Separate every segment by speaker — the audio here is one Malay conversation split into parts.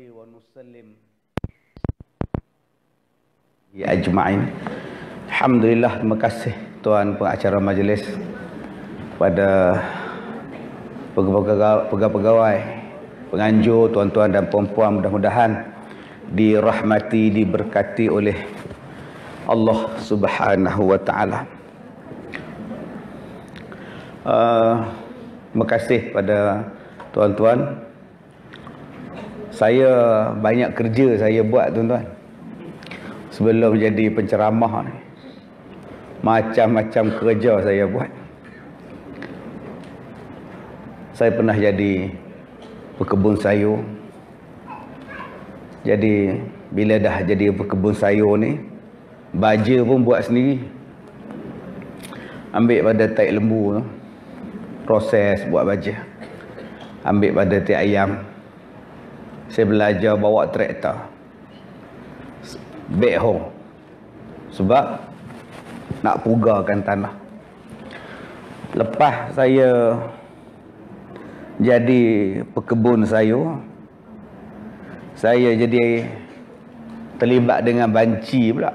Speaker 1: nusalli wa nusallim ya ajma'in. Alhamdulillah, terima kasih tuan pengacara majlis, pada pegawai-pegawai, penganjur, tuan-tuan dan puan-puan, mudah-mudahan dirahmati, diberkati oleh Allah Subhanahu wa taala. Terima kasih pada tuan-tuan. Saya banyak kerja saya buat, tuan-tuan, sebelum jadi penceramah ni. Macam-macam kerja saya buat. Saya pernah jadi pekebun sayur. Jadi bila dah jadi pekebun sayur ni, baja pun buat sendiri. Ambil pada tai lembu tu, proses buat baja. Ambil pada tai ayam. Saya belajar bawa traktor, backhoe, sebab nak pugakan tanah. Lepas saya jadi pekebun sayur, saya jadi terlibat dengan banci pula.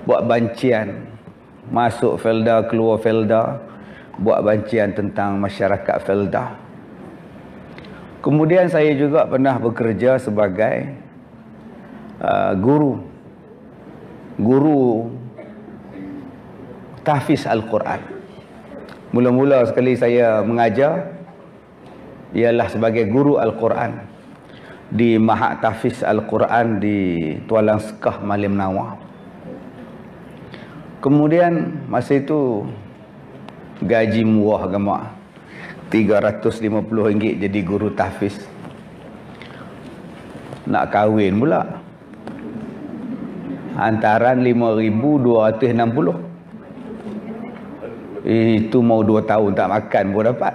Speaker 1: Buat bancian, masuk felda, keluar felda, buat bancian tentang masyarakat felda. Kemudian saya juga pernah bekerja sebagai guru tahfiz Al-Quran. Mula-mula sekali saya mengajar ialah sebagai guru Al-Quran di Mahad Tahfiz Al-Quran di Tualang Sekah, Malim Nawar. Kemudian masa itu gaji murah gamak, RM350 jadi guru tahfiz. Nak kahwin pula hantaran RM5,260. Itu mau 2 tahun tak makan pun dapat.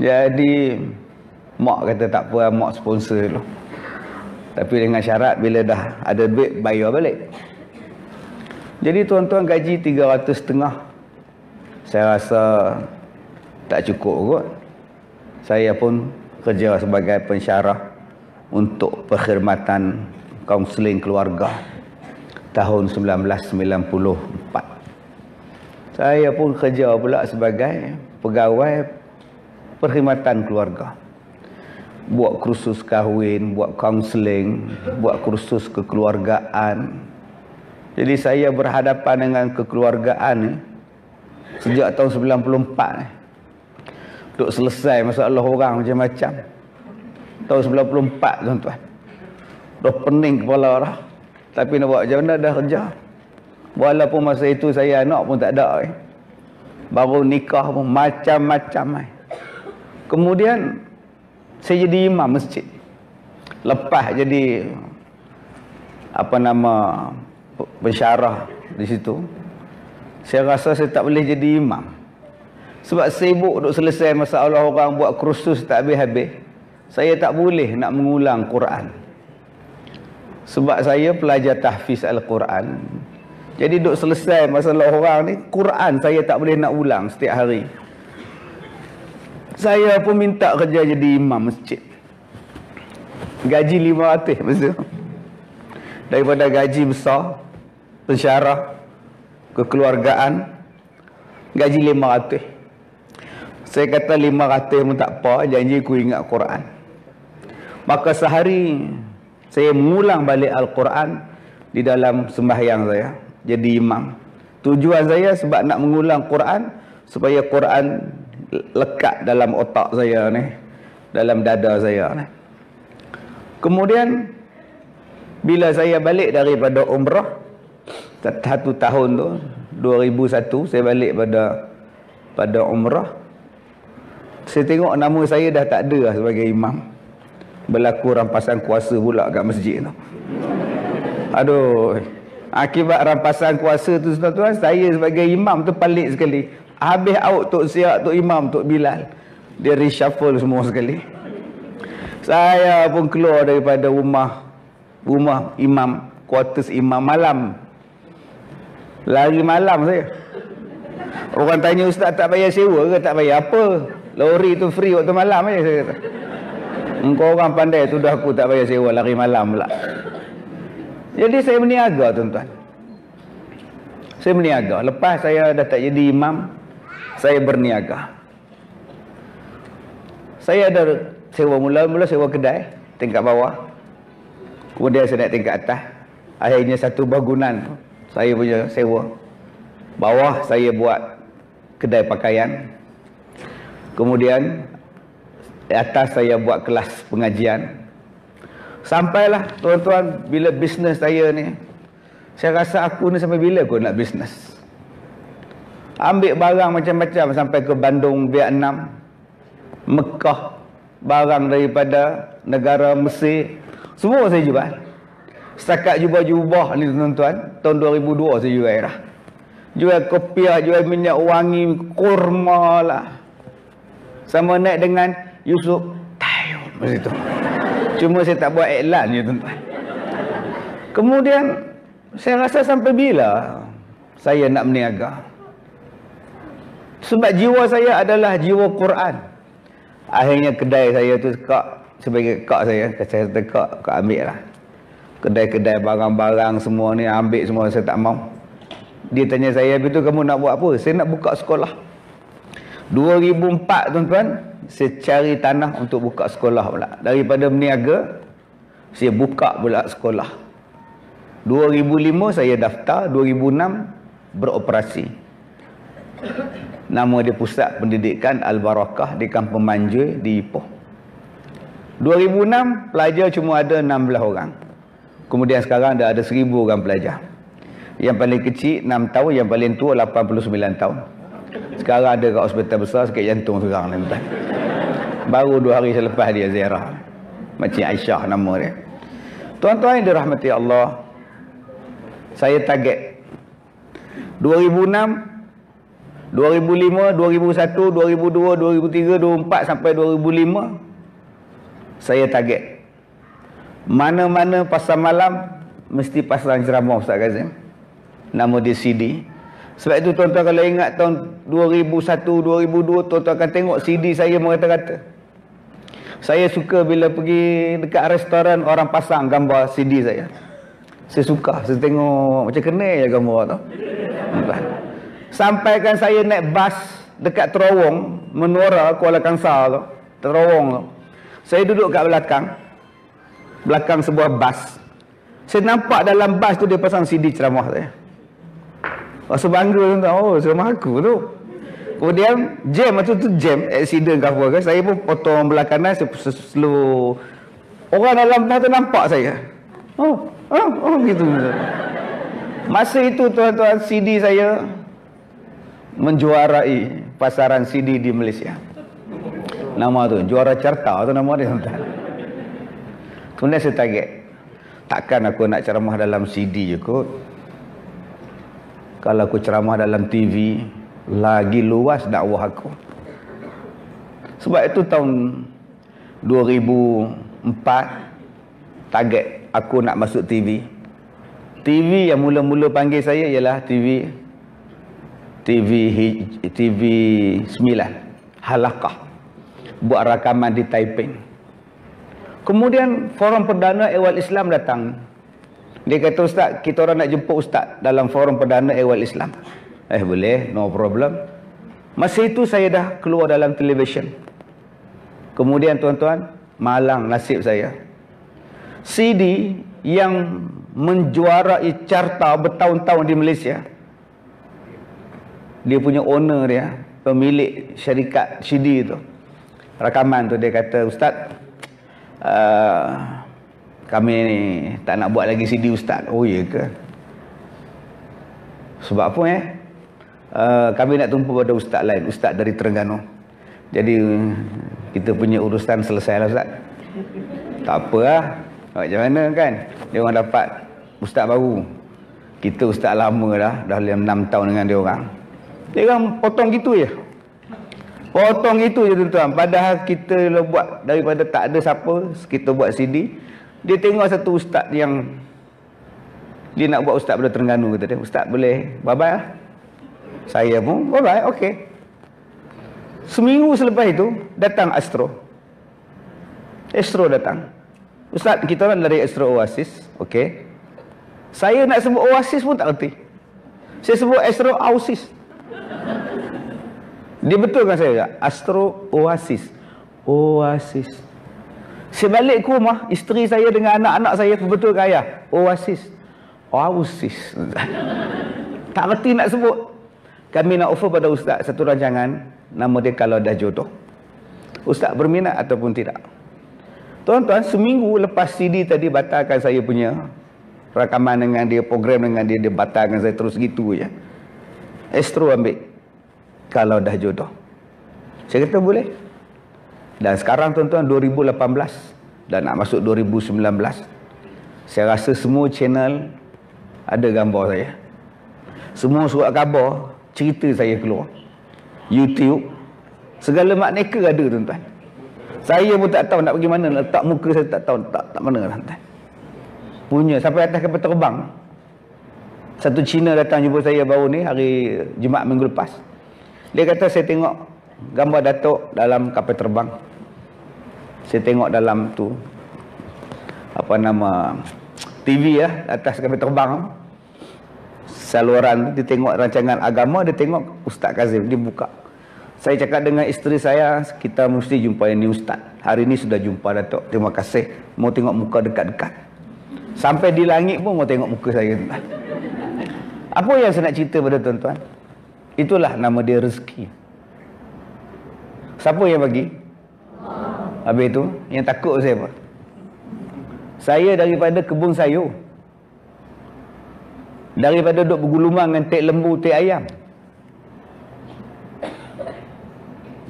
Speaker 1: Jadi mak kata tak apa, mak sponsor dulu, tapi dengan syarat bila dah ada duit bayar balik. Jadi tuan-tuan, gaji RM350 saya rasa tak cukup kot. Saya pun kerja sebagai pensyarah untuk perkhidmatan kaunseling keluarga tahun 1994. Saya pun kerja pula sebagai pegawai perkhidmatan keluarga. Buat kursus kahwin, buat kaunseling, buat kursus kekeluargaan. Jadi saya berhadapan dengan kekeluargaan ni sejak tahun 94 ni. Duk selesai masalah orang macam-macam. Tahun 94, tuan-tuan. Dah pening kepala dah. Tapi nak buat macam mana, dah kerja. Walaupun masa itu saya anak pun tak ada. Baru nikah pun macam-macam. Kemudian saya jadi imam masjid. Lepas jadi pensyarah di situ, saya rasa saya tak boleh jadi imam. Sebab sibuk duk selesai masalah orang, buat kursus tak habis-habis. Saya tak boleh nak mengulang Quran. Sebab saya pelajar tahfiz Al-Quran. Jadi duk selesai masalah orang ni, Quran saya tak boleh nak ulang setiap hari. Saya pun minta kerja jadi imam masjid. Gaji RM500 masa. Daripada gaji besar pensyarah kekeluargaan, gaji RM500. Saya kata RM500 pun tak apa, janji aku ingat Quran. Maka sehari saya mengulang balik Al-Quran di dalam sembahyang saya jadi imam. Tujuan saya sebab nak mengulang Quran supaya Quran lekat dalam otak saya ni, dalam dada saya ni. Kemudian bila saya balik daripada umrah, satu tahun tu 2001 saya balik pada umrah, saya tengok nama saya dah tak ada sebagai imam. Berlaku rampasan kuasa pula kat masjid tu. Aduh, akibat rampasan kuasa tu, tuan-tuan, saya sebagai imam tu pelik sekali. Habis out Tok Siak, Tok Imam, Tok Bilal, dia reshuffle semua sekali. Saya pun keluar daripada rumah imam, quarters imam, malam. Lari malam saya. Orang tanya, ustaz tak payah sewa ke? Tak payah apa? Lori tu free waktu malam aja, saya kata. Engkau orang pandai tuduh aku tak bayar sewa, lari malam pula. Jadi saya berniaga, tuan-tuan. Saya berniaga. Lepas saya dah tak jadi imam, saya berniaga. Saya ada sewa, mula-mula sewa kedai tingkat bawah. Kemudian saya naik tingkat atas. Akhirnya satu bangunan saya punya sewa. Bawah saya buat kedai pakaian. Kemudian di atas saya buat kelas pengajian. Sampailah tuan-tuan, bila bisnes saya ni, saya rasa aku ni sampai bila aku nak bisnes. Ambil barang macam-macam sampai ke Bandung, Vietnam, Mekah, barang daripada negara Mesir, semua saya jual. Setakat jubah-jubah ni tuan-tuan, tahun 2002 saya jual dah. Jual kopiah, jual minyak wangi, kurma lah. Sama naik dengan Yusuf Tayyub masa tu. Cuma saya tak buat iklan je tuan-tuan. Kemudian saya rasa sampai bila saya nak berniaga. Sebab jiwa saya adalah jiwa Quran. Akhirnya kedai saya tu kak, sebagai kak saya kata kak ambil lah. Kedai-kedai barang-barang semua ni ambil semua, saya tak mau. Dia tanya saya, begitu kamu nak buat apa? Saya nak buka sekolah. 2004 tuan-tuan, saya cari tanah untuk buka sekolah pula. Daripada berniaga, saya buka pula sekolah. 2005 saya daftar, 2006 beroperasi. Nama dia Pusat Pendidikan Al-Barakah di Kampung Manjui di Ipoh. 2006 pelajar cuma ada 16 orang. Kemudian sekarang dah ada 1000 orang pelajar. Yang paling kecil 6 tahun, yang paling tua 89 tahun. Sekarang ada kat hospital besar sakit jantung sekarang ni. Baru 2 hari selepas dia ziarah. Makcik Aisyah nama dia. Tuan-tuan yang dirahmati Allah, saya target 2006, 2005, 2001, 2002, 2003, 2004 sampai 2005 saya target. Mana-mana pasar malam mesti pasang ceramah Ustaz Kazim. Nama dia CD. Sebab itu tuan-tuan kalau ingat tahun 2001, 2002 tuan-tuan akan tengok CD saya merata-rata. Saya suka bila pergi dekat restoran orang pasang gambar CD saya. Saya suka, saya tengok macam kena je gambar tu. Sampaikan saya naik bas dekat terowong Menora Kuala Kangsar tu, terowong tu. Saya duduk kat belakang sebuah bas. Saya nampak dalam bas tu dia pasang CD ceramah saya. Rasa bangga tuan-tuan, oh ceramah aku tu. Kemudian jam tu jam accident ke apa ke, saya pun potong belah kanan, saya slow. Orang dalam bas tu nampak saya. Oh gitu. Masa itu tuan-tuan, CD saya menjuarai pasaran CD di Malaysia. Nama tu juara carta tu nama dia tuan-tuan. Kemudian saya target, takkan aku nak ceramah dalam CD je kot. Kalau aku ceramah dalam TV, lagi luas dakwah aku. Sebab itu tahun 2004 target aku nak masuk TV. TV yang mula-mula panggil saya ialah TV 9 Halaqah, buat rakaman di Taiping. Kemudian Forum Perdana Ehwal Islam datang. Dia kata, Ustaz, kita orang nak jemput Ustaz dalam Forum Perdana Ehwal Islam. Boleh, no problem. Masa itu saya dah keluar dalam televisyen. Kemudian tuan-tuan, malang nasib saya. CD yang menjuarai carta bertahun-tahun di Malaysia, dia punya owner dia, pemilik syarikat CD tu, rakaman tu, dia kata, Ustaz, kami ni tak nak buat lagi CD Ustaz. Oh ya ke? Sebab apa kami nak tumpu pada Ustaz lain, Ustaz dari Terengganu. Jadi kita punya urusan selesai lah Ustaz. Tak apa lah, macam mana kan, dia orang dapat Ustaz baru. Kita Ustaz lama dah 6 tahun dengan dia orang. Dia orang potong gitu je. Potong itu je tuan-tuan. Padahal kita buat daripada tak ada siapa, kita buat CD. Dia tengok satu ustaz yang dia nak buat ustaz pada Terengganu, kata dia, Ustaz boleh bye-bye lah. Saya pun bye-bye, okey. Seminggu selepas itu datang Astro. Astro datang. Ustaz, kita orang dari Astro Oasis. Okey. Saya nak sebut Oasis pun tak erti. Saya sebut Astro Oasis. Dia betulkan saya tak? Astro Oasis. Oasis. Saya balik ke rumah, isteri saya dengan anak-anak saya betul ke ayah? Oasis. Oasis. Tak erti nak sebut. Kami nak offer pada Ustaz satu rancangan, nama dia Kalau Dah Jodoh. Ustaz berminat ataupun tidak? Tuan-tuan, seminggu lepas CD tadi batalkan saya punya rakaman dengan dia, program dengan dia, dia batalkan saya terus gitu je. Astro ambil Kalau Dah Jodoh. Saya kata boleh. Dan sekarang tuan-tuan 2018 dan nak masuk 2019, saya rasa semua channel ada gambar saya. Semua surat khabar, cerita saya keluar. YouTube, segala makneka ada tuan-tuan. Saya pun tak tahu nak pergi mana, letak muka saya tak tahu tak mana tuan-tuan. Punya sampai atas kapal terbang. Satu Cina datang jumpa saya baru ni hari Jumaat minggu lepas. Dia kata saya tengok gambar Datuk dalam kapal terbang. Saya tengok dalam tu apa nama TV ya, atas kapal terbang. Saluran dia tengok rancangan agama, dia tengok Ustaz Kazim, dia buka. Saya cakap dengan isteri saya, kita mesti jumpa yang ni Ustaz. Hari ni sudah jumpa Datuk. Terima kasih. Mau tengok muka dekat-dekat. Sampai di langit pun mau tengok muka saya. Apa yang saya nak cerita pada tuan-tuan? Itulah nama dia rezeki. Siapa yang bagi? Habis itu, yang takut saya apa? Saya daripada kebun sayur. Daripada duduk bergulungan dengan tek lembu, tek ayam.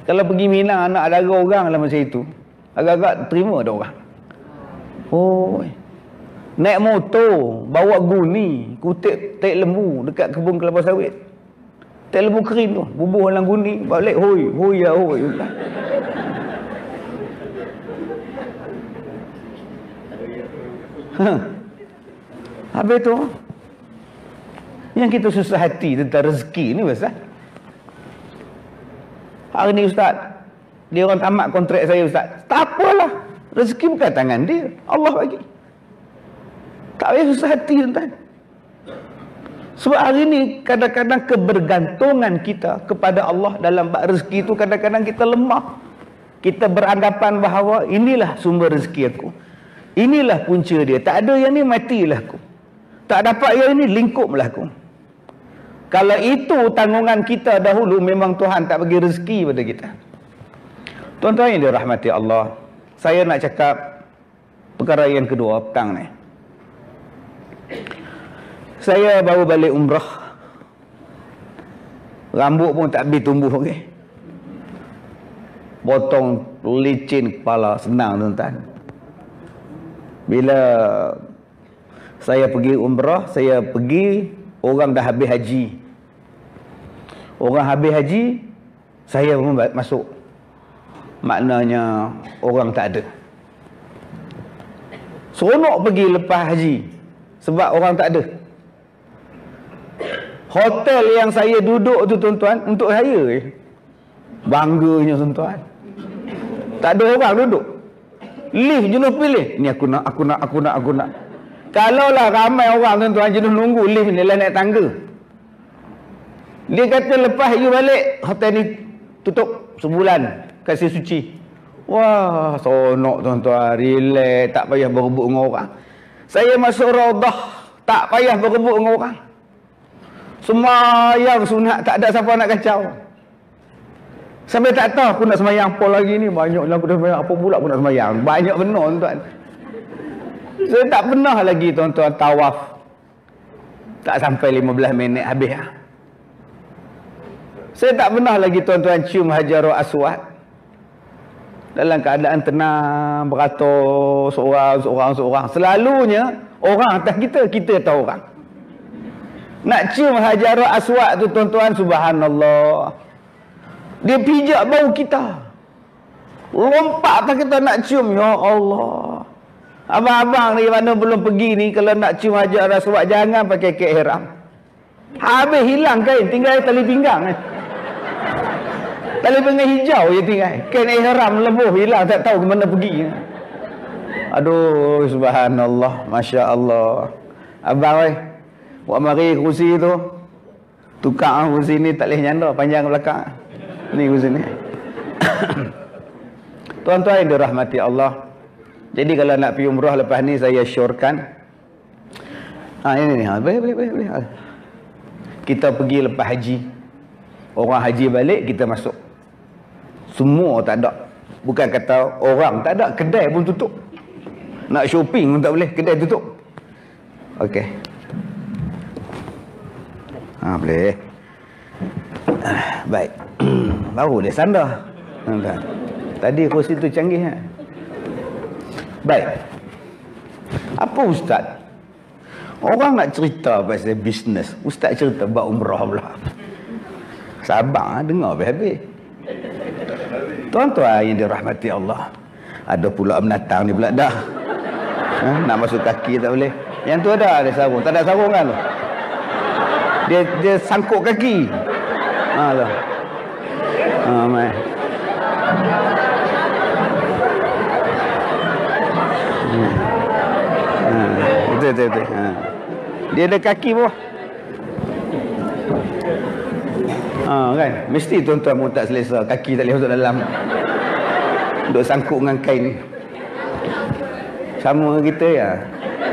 Speaker 1: Kalau pergi Minang, anak dara orang lah masa itu, agak-agak terima ada orang. Oh, naik motor, bawa guni, kutip tek lembu dekat kebun kelapa sawit. Tek lembu kering tu, bubuh dalam guni, balik, hoi, hoi ya, hoi. Habis tu, yang kita susah hati tentang rezeki ni Ustaz. Hari ni Ustaz, dia orang tamat kontrak saya Ustaz. Tak apalah, rezeki bukan tangan dia, Allah bagi. Tak payah susah hati tuan-tuan. Sebab hari ni kadang-kadang kebergantungan kita kepada Allah dalam bab rezeki itu kadang-kadang kita lemah. Kita beranggapan bahawa inilah sumber rezeki aku, inilah punca dia. Tak ada yang ni, matilah aku. Tak dapat yang ini, lingkuplah aku. Kalau itu tanggungan kita dahulu, memang Tuhan tak bagi rezeki pada kita. Tuan-tuan yang dirahmati Allah, saya nak cakap perkara yang kedua petang ni. Saya baru balik umrah. Rambut pun tak habis tumbuh lagi. Potong licin kepala, senang tuan-tuan. Bila saya pergi umrah, saya pergi, orang dah habis haji. Orang habis haji, saya pun masuk. Maknanya orang tak ada. Seronok pergi lepas haji sebab orang tak ada. Hotel yang saya duduk tu tuan-tuan, untuk saya bangganya tuan-tuan. Tak ada orang duduk. Lift jenuh pilih. Ni aku nak. Kalaulah ramai orang tuan-tuan jenuh nunggu lift ni lah naik tangga. Dia kata lepas you balik, hotel ni tutup sebulan, kasih suci. Wah, sonok tuan-tuan, relax, tak payah berebut dengan orang. Saya masuk Raudah, tak payah berebut dengan orang. Semayang sunat, tak ada siapa nak kacau. Sampai tak tahu aku nak semayang apa lagi ni. Banyaklah aku dah semayang, apa pula aku nak semayang. Banyak benar tuan. Saya tak pernah lagi tuan-tuan tawaf. Tak sampai 15 minit habis. Saya tak pernah lagi tuan-tuan cium Hajarul Aswad. Dalam keadaan tenang, beratur seorang. Selalunya orang atas kita, kita atas orang. Nak cium Hajarul Aswad tu tuan-tuan, subhanallah. Dia pijak bau kita. Lompat atas kita nak cium, ya Allah. Abang-abang ni mana belum pergi ni, kalau nak cium Hajarul Aswad jangan pakai kek ihram. Habis hilang kain, tinggal tali pinggang. Tali pinggang hijau je tinggal. Kain ihram lebuh hilang, tak tahu ke mana pergi. Aduh, subhanallah, Masya Allah. Abang buat mari kursi tu, tukar kursi ni tak boleh nyanda, panjang ke belakang. Ni kursi ni. Tuan-tuan yang dirahmati Allah. Jadi kalau nak pergi umrah lepas ni, saya syorkan. Ini. Boleh. Kita pergi lepas haji. Orang haji balik, kita masuk. Semua tak ada. Bukan kata orang tak ada, kedai pun tutup. Nak shopping pun tak boleh, kedai tutup. Okey. Boleh. Baik. Baru dia sandar. Tadi kursi tu canggih. Baik. Apa ustaz? Orang nak cerita pasal bisnes, ustaz cerita buat umrah pula. Sabar, dengar habis-habis. Tuan-tuan yang dirahmati Allah. Ada pula menatang ni pula dah. Nak masuk kaki tak boleh. Yang tu ada sarung. Tak ada sarung kan tu? Dia sangkut kaki. Lah. Mai. Betul. Dia ada kaki bawah. Kan? Mesti tuan-tuan pun tak selesa. Kaki tak boleh masuk dalam. Duk sangkut dengan kain. Sama kita ya.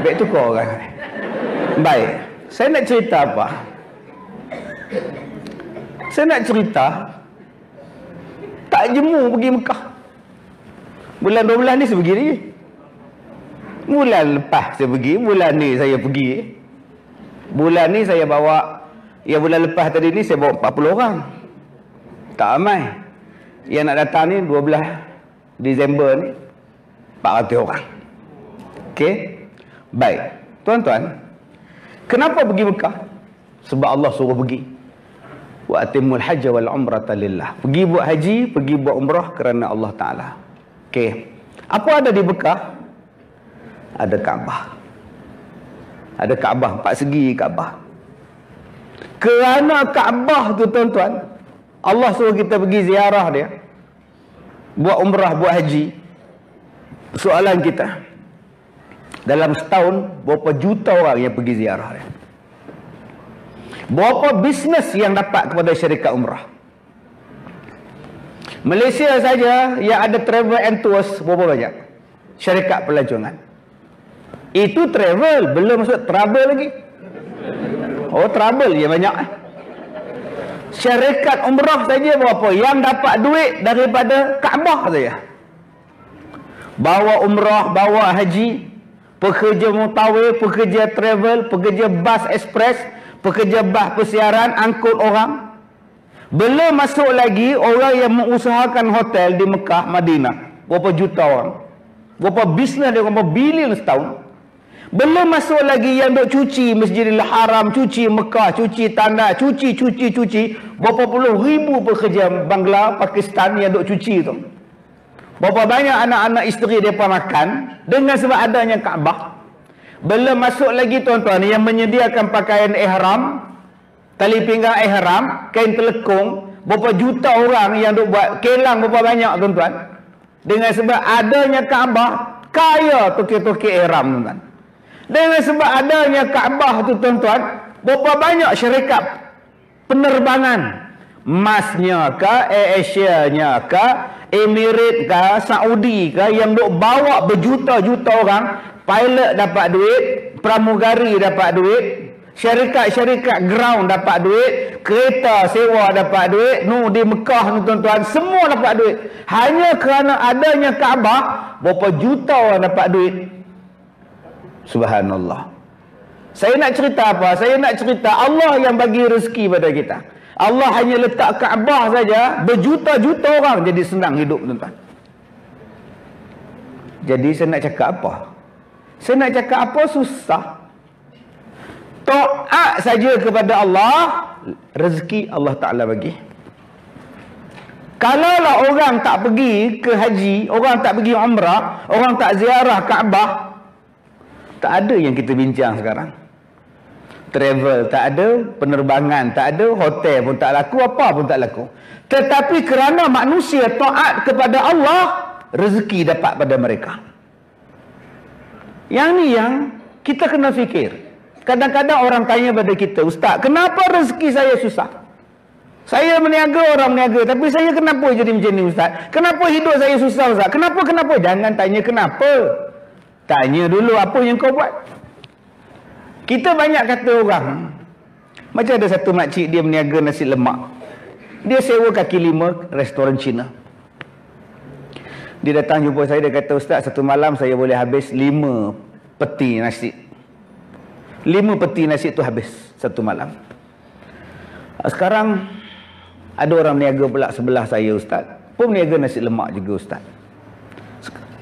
Speaker 1: Baik tukar kan. Baik. Saya nak cerita apa? Saya nak cerita tak jemu pergi Mekah. Bulan 12 ni saya pergi lagi. Bulan lepas saya pergi, bulan ni saya pergi. Bulan ni saya bawa, bulan lepas tadi ni saya bawa 40 orang. Tak ramai. Yang nak datang ni 12 Disember ni 400 orang. Okey. Baik. Tuan-tuan, kenapa pergi Mekah? Sebab Allah suruh pergi. Wa atimul hajj wal umrata lillah. Pergi buat haji, pergi buat umrah kerana Allah Taala. Okey. Apa ada di Mekah? Ada Kaabah. Ada Kaabah, 4 segi Kaabah. Kerana Kaabah tu tuan-tuan, Allah suruh kita pergi ziarah dia. Buat umrah, buat haji. Soalan kita, dalam setahun berapa juta orang yang pergi ziarah dia? Berapa bisnes yang dapat kepada syarikat umrah? Malaysia saja yang ada travel and tours berapa banyak? Syarikat pelancongan. Itu travel, belum masuk trouble lagi. Oh, trouble je banyak. Syarikat umrah saja berapa yang dapat duit daripada Kaabah saja. Bawa umrah, bawa haji, pekerja mutawif, pekerja travel, pekerja bas ekspres, pekerja bas persiaran, angkut orang. Belum masuk lagi orang yang mengusahakan hotel di Mekah, Madinah. Berapa juta orang. Berapa bisnes dia, berapa bilion setahun. Belum masuk lagi yang duk cuci Masjidil Haram, cuci Mekah, cuci tanah, cuci. Berapa puluh ribu pekerja Bangla, Pakistan yang duk cuci tu. Berapa banyak anak-anak isteri mereka makan dengan sebab adanya Kaabah. Belum masuk lagi tuan-tuan yang menyediakan pakaian ihram, tali pinggang ihram, kain telekung. Berapa juta orang yang duk buat kelang berapa banyak tuan-tuan. Dengan sebab adanya Kaabah, kaya toke-toke ihram tuan-tuan. Dengan sebab adanya Kaabah tu tuan-tuan, berapa banyak syarikat penerbangan, Masnya kah, AirAsia-nya kah, Emirates kah, Saudi kah, yang duk bawa berjuta-juta orang, pilot dapat duit, pramugari dapat duit, syarikat-syarikat ground dapat duit, kereta sewa dapat duit, di Mekah ni tuan-tuan, semua dapat duit. Hanya kerana adanya Kaabah, berapa juta orang dapat duit. Subhanallah. Saya nak cerita apa? Saya nak cerita Allah yang bagi rezeki pada kita. Allah hanya letak Kaabah saja, berjuta-juta orang jadi senang hidup tuan-tuan. Jadi saya nak cakap apa? Saya nak cakap apa? Susah. Taat saja kepada Allah, rezeki Allah Ta'ala bagi. Kalaulah orang tak pergi ke haji, orang tak pergi umrah, orang tak ziarah Kaabah, tak ada yang kita bincang sekarang. Travel tak ada, penerbangan tak ada, hotel pun tak laku, apa pun tak laku. Tetapi kerana manusia taat kepada Allah, rezeki dapat pada mereka. Yang ni yang kita kena fikir. Kadang-kadang orang tanya pada kita, Ustaz, kenapa rezeki saya susah? Saya meniaga, orang meniaga, tapi saya kenapa jadi macam ni, Ustaz? Kenapa hidup saya susah, Ustaz? Kenapa? Jangan tanya kenapa. Tanya dulu apa yang kau buat. Kita banyak kata orang. Macam ada satu makcik, dia meniaga nasi lemak. Dia sewa kaki 5 restoran Cina. Dia datang jumpa saya, dia kata, Ustaz, satu malam saya boleh habis 5 peti nasi. 5 peti nasi tu habis satu malam. Sekarang ada orang niaga pula sebelah saya, Ustaz, pun niaga nasi lemak juga, Ustaz.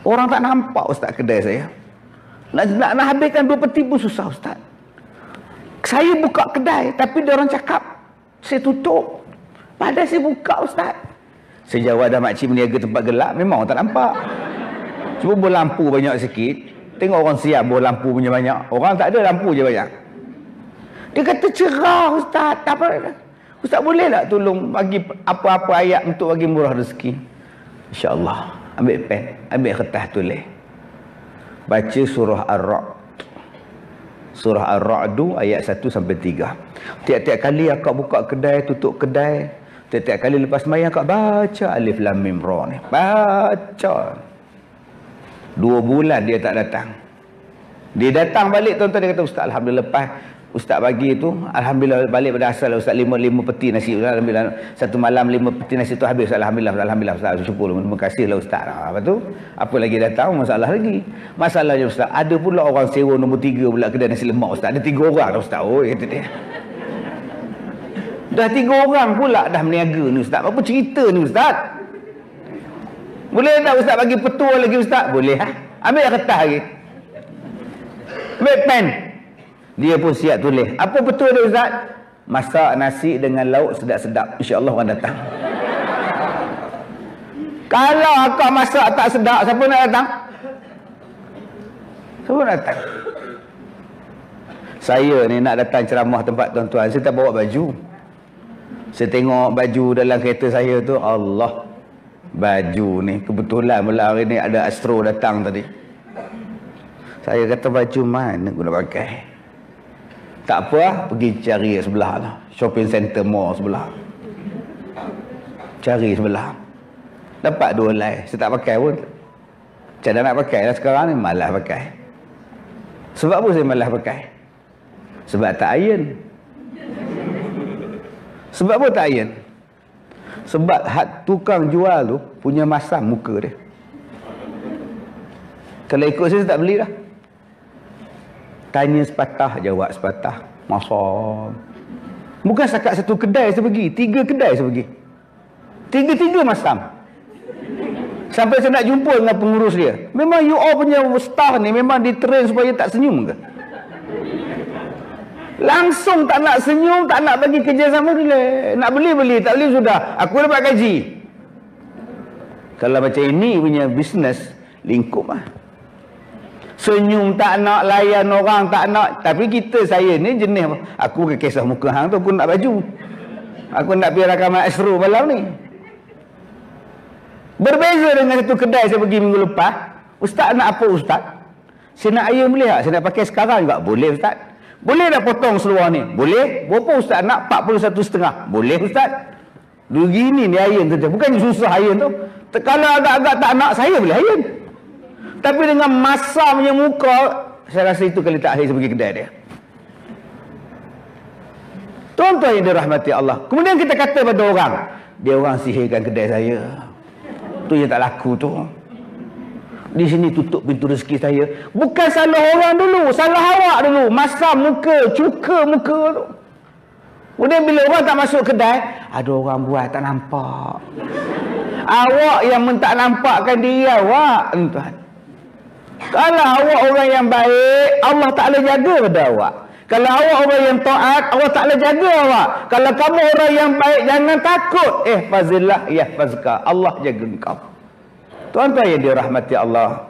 Speaker 1: Orang tak nampak, Ustaz, kedai saya. Nak habiskan 2 peti pun susah, Ustaz. Saya buka kedai, tapi dia orang cakap saya tutup. Padahal saya buka, Ustaz. Saya jawab, dah makcik meniaga tempat gelap, memang orang tak nampak. Cuma berlampu banyak sikit. Tengok orang siap berlampu punya banyak. Orang tak ada, lampu je banyak. Dia kata cerah, Ustaz. Apa? Ustaz boleh tak tolong bagi apa-apa ayat untuk bagi murah rezeki? InsyaAllah. Ambil pen, ambil kertas, tulis. Baca surah Ar-Ra'd. Surah Ar-Ra'du ayat 1-3. Tiap-tiap kali akak buka kedai, tutup kedai, tiap-tiap kali lepas sembahyang akak baca Alif Lam Mim Ra ni. Baca. 2 bulan dia tak datang. Dia datang balik, tuan-tuan, dia kata, Ustaz, Alhamdulillah, lepas Ustaz bagi tu, Alhamdulillah balik pada asal, Ustaz, 5 peti nasi. Alhamdulillah, satu malam 5 peti nasi tu habis. Alhamdulillah, Ustaz, syukur. Terima kasihlah, Ustaz. Apa tu? Apa lagi datang? Masalah lagi. Masalahnya, Ustaz, ada pula orang sewa nombor 3 pula kedai nasi lemak, Ustaz. Ada 3 orang dah, Ustaz. Oh, kata dia. Dah 3 orang pula dah meniaga ni, Ustaz. Apa cerita ni, Ustaz? Boleh tak Ustaz bagi petua lagi, Ustaz? Boleh, ha? Ambil kertas lagi. Ambil pen. Dia pun siap tulis. Apa petua dia, Ustaz? Masak nasi dengan lauk sedap-sedap. InsyaAllah orang datang. Kalau akak masak tak sedap, siapa nak datang? Siapa nak datang? Saya ni nak datang ceramah tempat tuan-tuan, saya tak bawa baju. Saya tengok baju dalam kereta saya tu, Allah, baju ni kebetulan pula hari ni ada Astro datang tadi. Saya kata, baju mana aku nak pakai? Tak apa lah, pergi cari sebelah lah. Shopping center mall sebelah. Cari sebelah. Dapat 2 helai. Saya tak pakai pun. Macam mana nak pakai lah sekarang ni, malas pakai. Sebab apa saya malas pakai? Sebab tak iron. Sebab apa tak iron? Sebab tukang jual tu punya masam muka dia. Kalau ikut saya tak beli dah. Tanya sepatah, jawab sepatah. Masam. Bukan setakat satu kedai saya pergi, 3 kedai saya pergi. 3 masam. Sampai saya nak jumpa dengan pengurus dia. Memang you all punya staff ni memang ditrain supaya tak senyum ke? Langsung tak nak senyum, tak nak bagi kerjasama dia. Nak beli, tak beli sudah. Aku dapat gaji. Kalau macam ini punya bisnes, lingkup lah. Senyum tak nak, layan orang tak nak. Tapi saya ni jenis, aku ke kisah muka hang tu, aku nak baju. Aku nak pergi rakaman Astro malam ni. Berbeza dengan satu kedai saya pergi minggu lepas. Ustaz nak apa, Ustaz? Saya nak iron boleh tak? Saya nak pakai sekarang juga. Boleh, Ustaz. Boleh tak potong seluar ni? Boleh. Berapa Ustaz nak? 41,5. Boleh, Ustaz. Begini ni iron tu. Bukan susah iron tu. Kalau agak-agak tak nak, saya boleh iron. Tapi dengan masamnya muka, saya rasa itu kali tak akhir saya pergi kedai dia. Tuan-tuan yang dirahmati Allah. Kemudian kita kata pada orang, dia orang sihirkan kedai saya. Tu yang tak laku tu. Di sini tutup pintu rezeki saya. Bukan salah orang dulu, salah awak dulu. Masam muka, cuka muka tu. Kemudian bila orang tak masuk kedai, ada orang buat tak nampak. Awak yang tak nampakkan diri awak, tuan. Kalau awak orang yang baik, Allah Ta'ala jaga pada awak. Kalau awak orang yang taat, Allah Ta'ala jaga awak. Kalau kamu orang yang baik, jangan takut. Ihfazillah yahfazka. Allah jaga engkau. Tuan-tuan yang dirahmati Allah,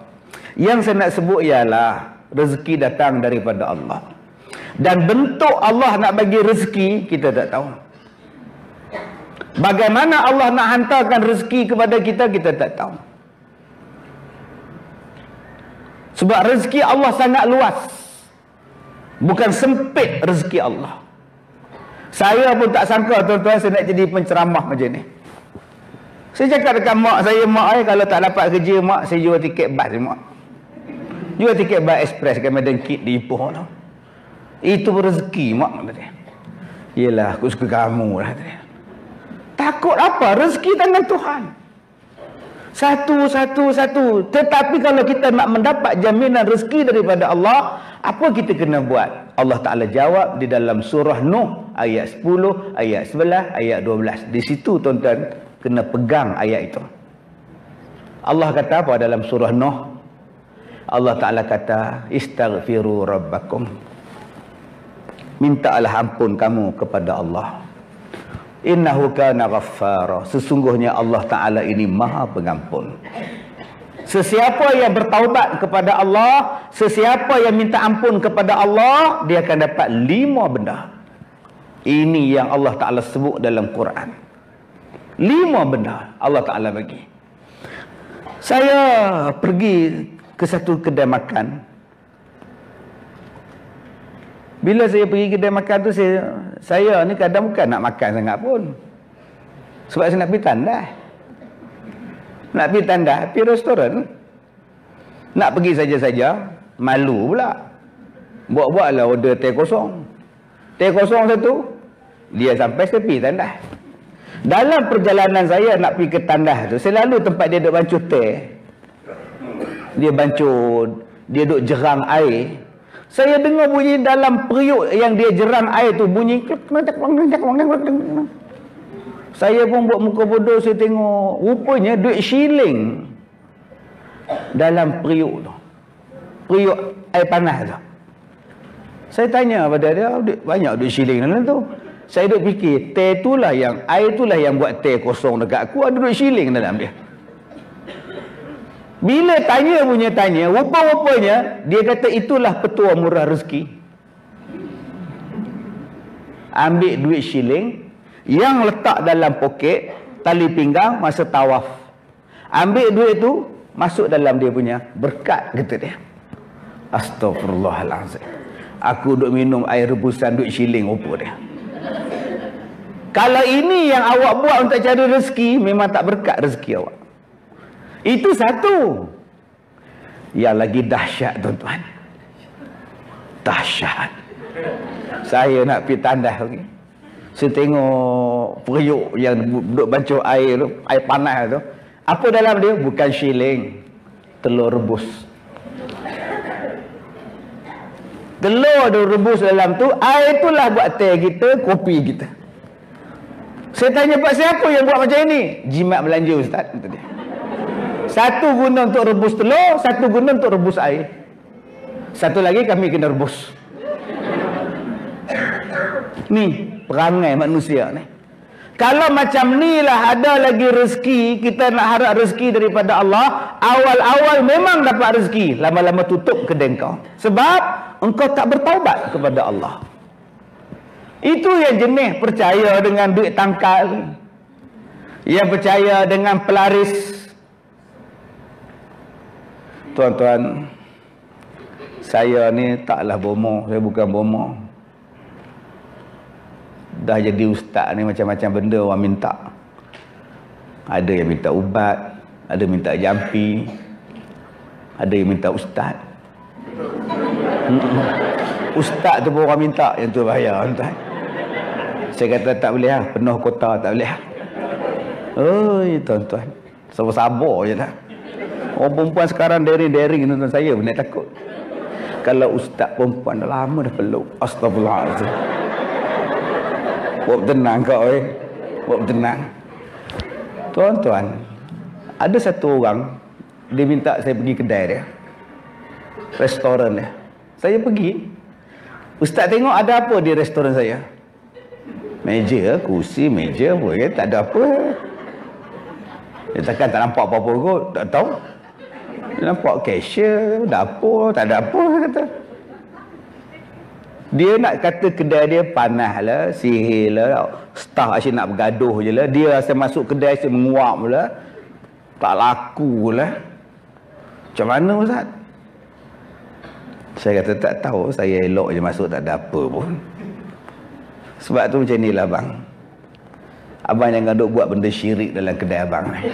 Speaker 1: yang saya nak sebut ialah rezeki datang daripada Allah. Dan bentuk Allah nak bagi rezeki, kita tak tahu. Bagaimana Allah nak hantarkan rezeki kepada kita, kita tak tahu. Sebab rezeki Allah sangat luas. Bukan sempit rezeki Allah. Saya pun tak sangka tuan-tuan saya nak jadi penceramah macam ni. Saya cakap dekat mak saya, mak kalau tak dapat kerja mak, saya jual tiket bas mak. Jual tiket bas express kat Medan Kit di Ipoh tu. Itu rezeki mak kata dia. Yelah, aku suka kamu lah kata dia. Takut apa? Rezeki tangan Tuhan. Satu. Tetapi kalau kita nak mendapat jaminan rezeki daripada Allah, apa kita kena buat? Allah Ta'ala jawab di dalam surah Nuh ayat 10, ayat 11, ayat 12. Di situ tuan-tuan kena pegang ayat itu. Allah kata apa dalam surah Nuh? Allah Ta'ala kata, istaghfiru rabbakum. Mintalah ampun kamu kepada Allah. Innahu kana ghaffara. Sesungguhnya Allah Ta'ala ini maha pengampun. Sesiapa yang bertaubat kepada Allah, sesiapa yang minta ampun kepada Allah, dia akan dapat 5 benda. Ini yang Allah Ta'ala sebut dalam Quran. 5 benda Allah Ta'ala bagi. Saya pergi ke satu kedai makan. Bila saya pergi kedai makan tu, saya ni kadang bukan nak makan sangat pun. Sebab saya nak pergi tandas. Nak pergi tandas, pergi restoran. Nak pergi saja-saja, malu pula. Buat-buatlah order teh kosong. Teh kosong satu, dia sampai saya pergi tandas. Dalam perjalanan saya nak pergi ke tandas tu, saya lalu tempat dia duduk bancuh teh. Dia bancuh, dia duduk jerang air. Saya dengar bunyi dalam periuk yang dia jerang air tu, bunyi. Saya pun buat muka bodoh, saya tengok. Rupanya duit shilling dalam periuk tu. Periuk air panas tu. Saya tanya pada dia, banyak duit shilling dalam tu. Saya duk fikir, teh itulah yang, air itulah yang buat teh kosong dekat aku, ada duit shilling dalam dia. Bila tanya, rupa-rupanya dia kata itulah petua murah rezeki. Ambil duit shilling yang letak dalam poket tali pinggang masa tawaf. Ambil duit tu masuk dalam dia punya berkat, kata dia. Astagfirullahalazim. Aku duk minum air rebusan duit shilling rupa dia. Kalau ini yang awak buat untuk cari rezeki, memang tak berkat rezeki awak. Itu satu. Yang lagi dahsyat tuan-tuan. Dahsyat. Saya nak pergi tandas lagi. Saya tengok periuk yang duduk bancuh air tu, air panas tu. Apa dalam dia? Bukan shilling. Telur rebus. Telur rebus dalam tu, air itulah buat teh kita, kopi kita. Saya tanya Pak, siapa yang buat macam ini? Jimat belanja Ustaz, kata dia. Satu guna untuk rebus telur, satu guna untuk rebus air. Satu lagi kami kena rebus. Ni perangai manusia ni. Kalau macam ni lah ada lagi rezeki, kita nak harap rezeki daripada Allah, awal-awal memang dapat rezeki, lama-lama tutup kedai kau. Sebab engkau tak bertaubat kepada Allah. Itu yang jenis percaya dengan duit tangkal, yang percaya dengan pelaris. Tuan-tuan, saya ni taklah bomoh, saya bukan bomoh. Dah jadi ustaz ni macam-macam benda orang minta. Ada yang minta ubat, ada minta jampi, ada yang minta ustaz. Ustaz tu pun orang minta, yang tu bahaya tuan. Saya kata tak boleh lah, penuh kota tak boleh lah. Oi tuan-tuan, sabar-sabar je lah. Orang perempuan sekarang daring-daring tuan-tuan, saya pun takut. Kalau ustaz perempuan dah lama dah peluk. Astagfirullahaladzim. Buat tenang kau buat tenang. Tuan-tuan, ada satu orang, dia minta saya pergi kedai dia, restoran dia. Saya pergi. Ustaz tengok ada apa di restoran saya? Meja, kursi, meja apa kan? Tak ada apa. Dia takkan tak nampak apa-apa kot. Tak tahu. Dia nampak cashier, dapur, tak ada apa, kata. Dia nak kata kedai dia panas lah, sihir lah, staff asyik nak bergaduh je lah. Dia rasa masuk kedai asyik menguap lah, tak laku lah. Macam mana Ustaz? Saya kata tak tahu, saya elok je masuk, tak ada apa pun. Sebab tu macam inilah bang. Abang jangan duk buat benda syirik dalam kedai abang ni.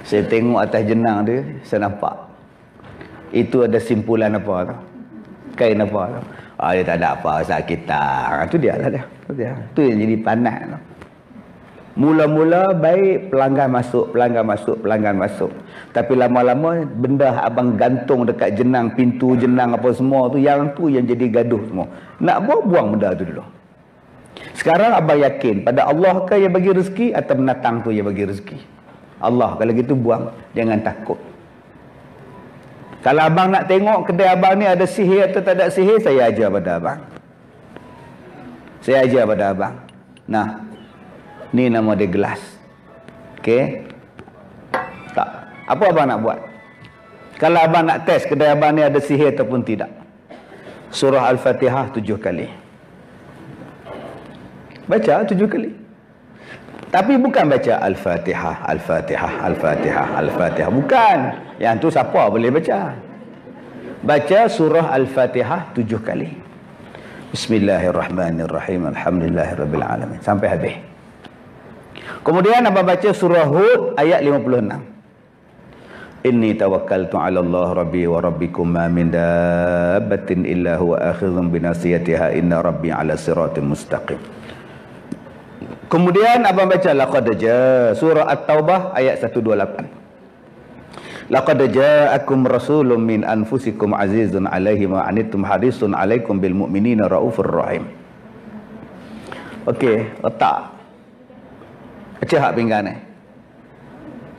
Speaker 1: Saya tengok atas jenang dia, saya nampak itu ada simpulan apa tu, kain apa tu. Dia tak ada apa, sakitan. Tu dia lah dia. Tu yang jadi panas tu. Mula-mula baik, pelanggan masuk. Tapi lama-lama benda abang gantung dekat jenang, pintu jenang apa semua tu, yang jadi gaduh semua. Nak buang benda tu dulu. Sekarang abang yakin pada Allah ke yang bagi rezeki atau binatang tu yang bagi rezeki? Allah. Kalau gitu buang, jangan takut. Kalau abang nak tengok kedai abang ni ada sihir atau tak ada sihir, saya ajar pada abang. Nah, ni nama dia gelas. Okey? Tak. Apa abang nak buat? Kalau abang nak test kedai abang ni ada sihir ataupun tidak, surah Al-Fatihah 7 kali. Baca 7 kali. Tapi bukan baca Al-Fatihah, Al-Fatihah, Al-Fatihah, Al-Fatihah. Bukan. Yang tu siapa boleh baca? Baca surah Al-Fatihah 7 kali. Bismillahirrahmanirrahim. Alhamdulillahirrabbilalamin. Sampai habis. Kemudian abang baca surah Hud ayat 56. Inni tawakkaltu 'ala Allah rabbi wa rabbikum ma min dabbatin illa huwa akhidhun bi nasiyatiha inna rabbi 'ala siratin mustaqim. Kemudian abang baca laqad jaa surah At-Taubah ayat 128. Laqad ja'akum rasulun min anfusikum azizun 'alaihi ma anittum harisun 'alaikum bil mu'minina raufur rahim. Okey, letak. Pecah pinggan ni.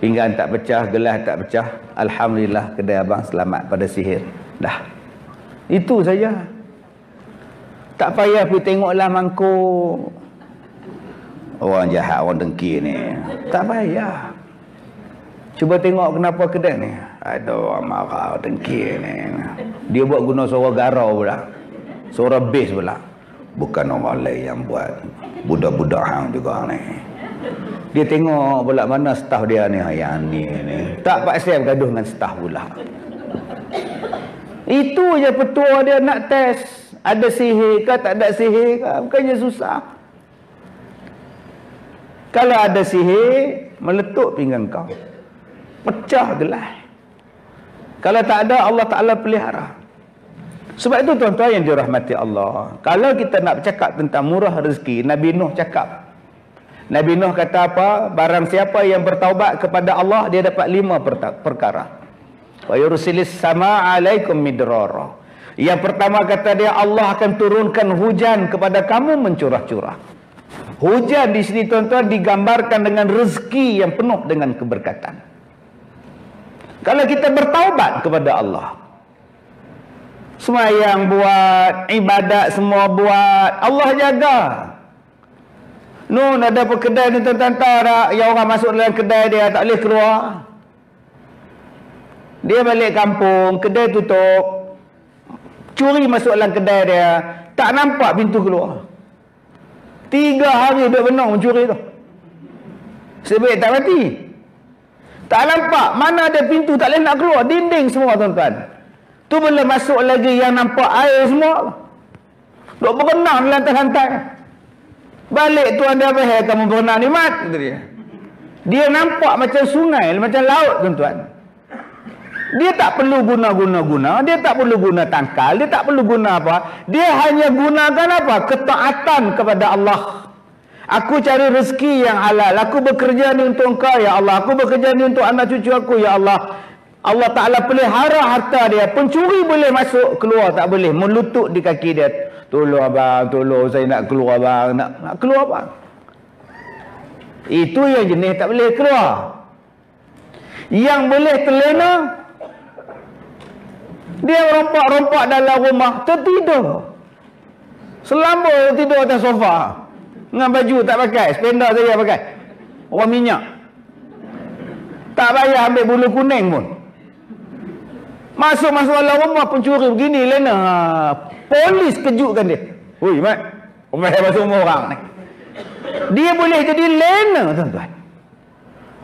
Speaker 1: Pinggan tak pecah, gelas tak pecah. Alhamdulillah, kedai abang selamat pada sihir. Dah. Itu saja. Tak payah pergi tengoklah mangkuk. Orang jahat, orang dengki ni. Tak payah. Cuba tengok kenapa kedai ni. Ada orang marah, dengki ni. Dia buat guna suara garau pula. Suara bass pula. Bukan orang lain yang buat. Budak-budak hang juga ni. Dia tengok pula mana staf dia ni. Yang ni. Tak paksa bergaduh dengan staf pula. Itu je petua dia nak test. Ada sihir ke tak ada sihir ke. Bukannya susah. Kalau ada sihir, meletup pinggan kau. Pecah gelas. Kalau tak ada, Allah Ta'ala pelihara. Sebab itu tuan-tuan yang dirahmati Allah. Kalau kita nak bercakap tentang murah rezeki, Nabi Nuh cakap. Nabi Nuh kata apa? Barang siapa yang bertaubat kepada Allah, dia dapat 5 perkara. Wa yursilis sama alaikum midrara. Yang pertama kata dia, Allah akan turunkan hujan kepada kamu mencurah-curah. Hujan di sini tuan-tuan digambarkan dengan rezeki yang penuh dengan keberkatan. Kalau kita bertaubat kepada Allah, semayang buat, ibadat semua buat, Allah jaga. Nun ada kedai ni tuan-tuan tahu tak, yang orang masuk dalam kedai dia tak boleh keluar. Dia balik kampung, kedai tutup, curi masuk dalam kedai dia, tak nampak pintu keluar. 3 hari duduk benang mencuri tu. Sebaik tak mati. Tak nampak, mana ada pintu, tak boleh nak keluar, dinding semua tuan-tuan. Tu boleh masuk lagi yang nampak air semua. Duk berenang di lantai-lantai. Balik tuan dia bahaya kamu berenang ni mat, kata dia. Dia nampak macam sungai, macam laut tuan-tuan. Dia tak perlu guna, dia tak perlu guna tangkal, dia tak perlu guna apa. Dia hanya gunakan apa? Ketaatan kepada Allah. Aku cari rezeki yang halal. Aku bekerja ni untuk engkau ya Allah. Aku bekerja ni untuk anak cucu aku ya Allah. Allah Ta'ala pelihara harta dia. Pencuri boleh masuk, keluar tak boleh. Melutut di kaki dia. Tolong abang, tolong saya nak keluar abang. Nak keluar abang. Itu yang jenis tak boleh keluar. Yang boleh terlena, dia rompak-rompak dalam rumah, tertidur. Selamba tidur atas sofa. Dengan baju tak pakai, spender saja pakai. Orang minyak. Tak payah ambil bulu kuning pun. Masuk dalam rumah pencuri begini, lena. Polis kejutkan dia. Oi, mat. Orang masuk rumah orang ni. Dia boleh jadi lena, tuan-tuan.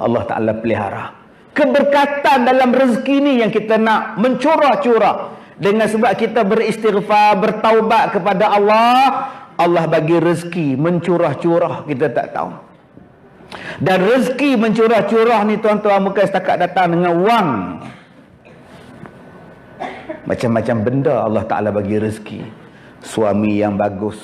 Speaker 1: Allah Ta'ala pelihara. Keberkatan dalam rezeki ni yang kita nak mencurah-curah. Dengan sebab kita beristighfar, bertaubat kepada Allah, Allah bagi rezeki mencurah-curah, kita tak tahu. Dan rezeki mencurah-curah ni tuan-tuan bukan setakat datang dengan wang. Macam-macam benda Allah Ta'ala bagi rezeki. Suami yang bagus,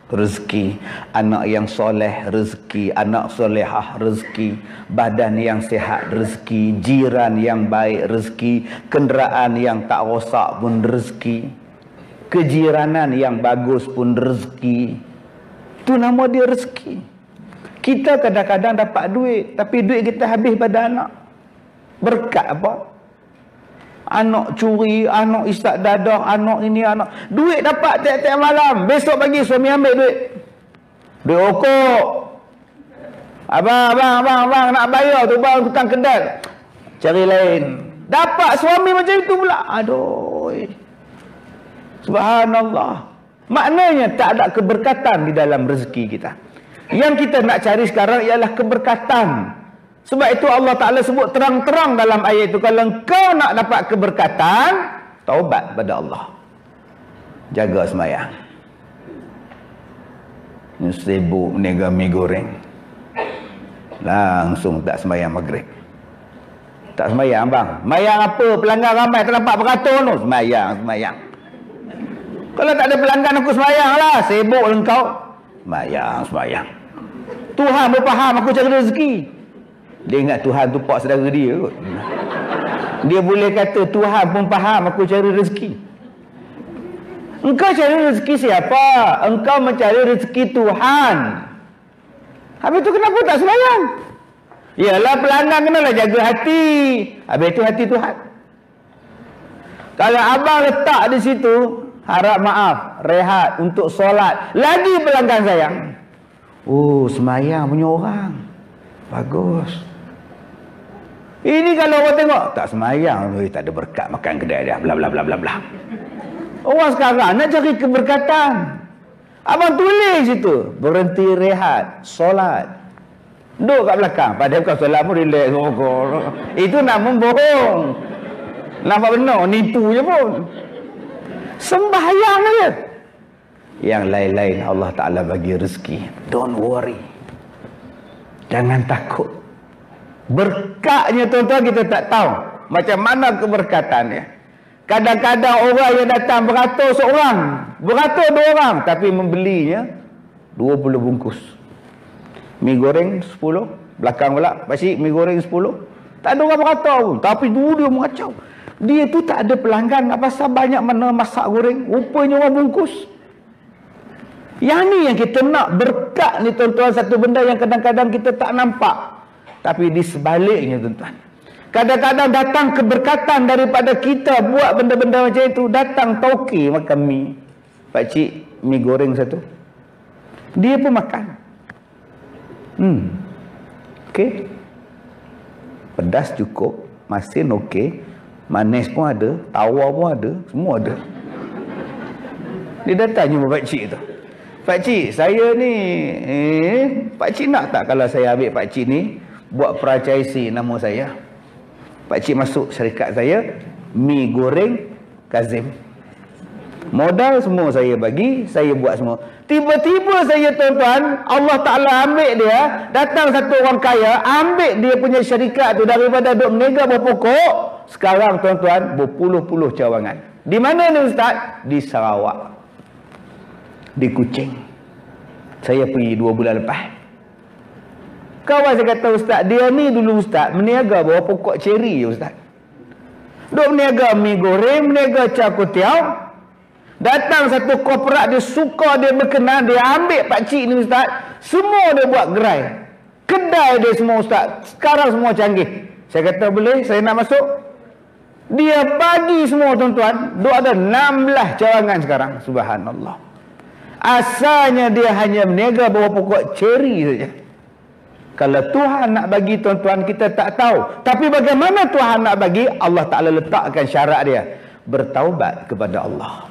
Speaker 1: rezeki. Anak yang soleh, rezeki. Anak solehah, rezeki. Badan yang sihat, rezeki. Jiran yang baik, rezeki. Kenderaan yang tak rosak pun rezeki. Kejiranan yang bagus pun rezeki. Itu nama dia rezeki. Kita kadang-kadang dapat duit, tapi duit kita habis pada anak. Berkat apa? Anak curi, anak isap dadah, anak ini, anak. Duit dapat tiap-tiap malam. Besok pagi suami ambil duit. Duit rokok. Abang, nak bayar tu bang hutang kedai. Cari lain. Dapat suami macam itu pula. Aduh. Subhanallah. Maknanya tak ada keberkatan di dalam rezeki kita. Yang kita nak cari sekarang ialah keberkatan. Sebab itu Allah Ta'ala sebut terang-terang dalam ayat itu, kalau kau nak dapat keberkatan, taubat pada Allah. Jaga sembahyang. Ni sibuk meniaga mi goreng. Langsung tak sembahyang maghrib. Tak sembahyang bang. Sembahyang apa? Pelanggan ramai tak dapat beratur tu. Sembahyang. Kalau tak ada pelanggan aku sembahyang lah. Sibuk engkau. Sembahyang. Tuhan pun faham aku cari rezeki. Dia ingat Tuhan tu pak saudara dia kot. Dia boleh kata Tuhan pun faham aku cari rezeki. Engkau cari rezeki siapa? Engkau mencari rezeki Tuhan. Habis tu kenapa tak sembahyang? Yalah pelanggan kenalah jaga hati. Habis tu hati Tuhan. Kalau abang letak di situ, harap maaf, rehat untuk solat, lagi pelanggan sayang. Oh, sembahyang punya orang. Bagus. Ini kalau orang tengok, tak sembahyang, tak ada berkat makan kedai dia, bla bla bla bla bla. Orang sekarang nak cari keberkatan. Abang tulis situ, berhenti rehat, solat. Duduk kat belakang, padahal bukan solat pun relax. Itu namun bohong. Nampak benar, nipu je pun. Sembahyang aja. Yang lain-lain Allah Ta'ala bagi rezeki. Don't worry. Jangan takut. Berkatnya tuan-tuan kita tak tahu macam mana keberkatannya. Kadang-kadang orang yang datang beratus orang, beratus 2 orang, tapi membelinya 20 bungkus. Mi goreng 10, belakang pula pakcik mi goreng 10. Tak ada orang beratus pun, tapi dulu dia mengacau. Dia tu tak ada pelanggan, apa pasal banyak mana masak goreng, rupanya orang bungkus. Yang ni yang kita nak, berkat ni tuan-tuan, satu benda yang kadang-kadang kita tak nampak. Tapi di sebaliknya tuan-tuan, kadang-kadang datang keberkatan daripada kita buat benda-benda macam itu. Datang tauke makan mi. Pakcik, mi goreng satu. Dia pun makan. Okey. Pedas cukup, masin okey, manis pun ada, tawar pun ada, semua ada. Dia datang jumpa pakcik tu. Pakcik, saya ni pakcik nak tak kalau saya ambil pakcik ni buat franchise nama saya? Pakcik masuk syarikat saya, mi goreng Kazim. Modal semua saya bagi, saya buat semua. Tiba-tiba saya tuan-tuan, Allah Ta'ala ambil dia, datang satu orang kaya, ambil dia punya syarikat tu daripada duk meniaga berpokok. Sekarang tuan-tuan, berpuluh-puluh cawangan. Di mana ni Ustaz? Di Sarawak. Di Kuching. Saya pergi 2 bulan lepas. Kawan saya kata, Ustaz, dia ni dulu Ustaz meniaga bawah pokok ceri Ustaz. Duk meniaga mi goreng, meniaga cakotiau. Datang satu korporat, dia suka, dia berkenan, dia ambil pakcik ni Ustaz. Semua dia buat gerai. Kedai dia semua Ustaz. Sekarang semua canggih. Saya kata, boleh saya nak masuk? Dia bagi semua tuan-tuan. Duk ada 16 cawangan sekarang. Subhanallah. Asalnya dia hanya meniaga bawah pokok ceri saja. Kalau Tuhan nak bagi tuan-tuan, kita tak tahu. Tapi bagaimana Tuhan nak bagi? Allah Ta'ala letakkan syarat dia. Bertaubat kepada Allah.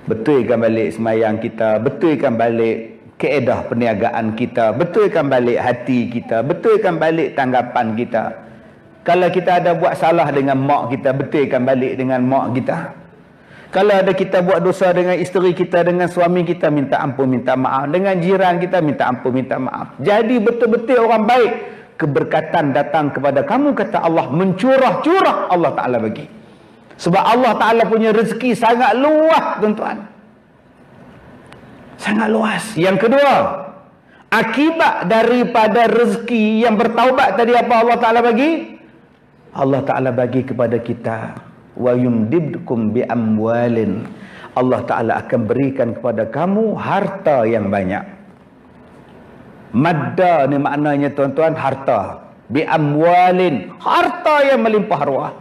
Speaker 1: Betulkan balik sembahyang kita. Betulkan balik kaedah perniagaan kita. Betulkan balik hati kita. Betulkan balik tanggapan kita. Kalau kita ada buat salah dengan mak kita, betulkan balik dengan mak kita. Kalau ada kita buat dosa dengan isteri kita, dengan suami kita, minta ampun, minta maaf. Dengan jiran kita, minta ampun, minta maaf. Jadi betul-betul orang baik. Keberkatan datang kepada kamu, kata Allah. Mencurah-curah Allah Ta'ala bagi. Sebab Allah Ta'ala punya rezeki sangat luas, tuan-tuan. Sangat luas. Yang kedua, akibat daripada rezeki yang bertaubat tadi, apa Allah Ta'ala bagi? Allah Ta'ala bagi kepada kita, wa yumdidkum bi amwalin. Allah Ta'ala akan berikan kepada kamu harta yang banyak. Madda ni maknanya, tuan-tuan, harta. Bi amwalin, harta yang melimpah ruah.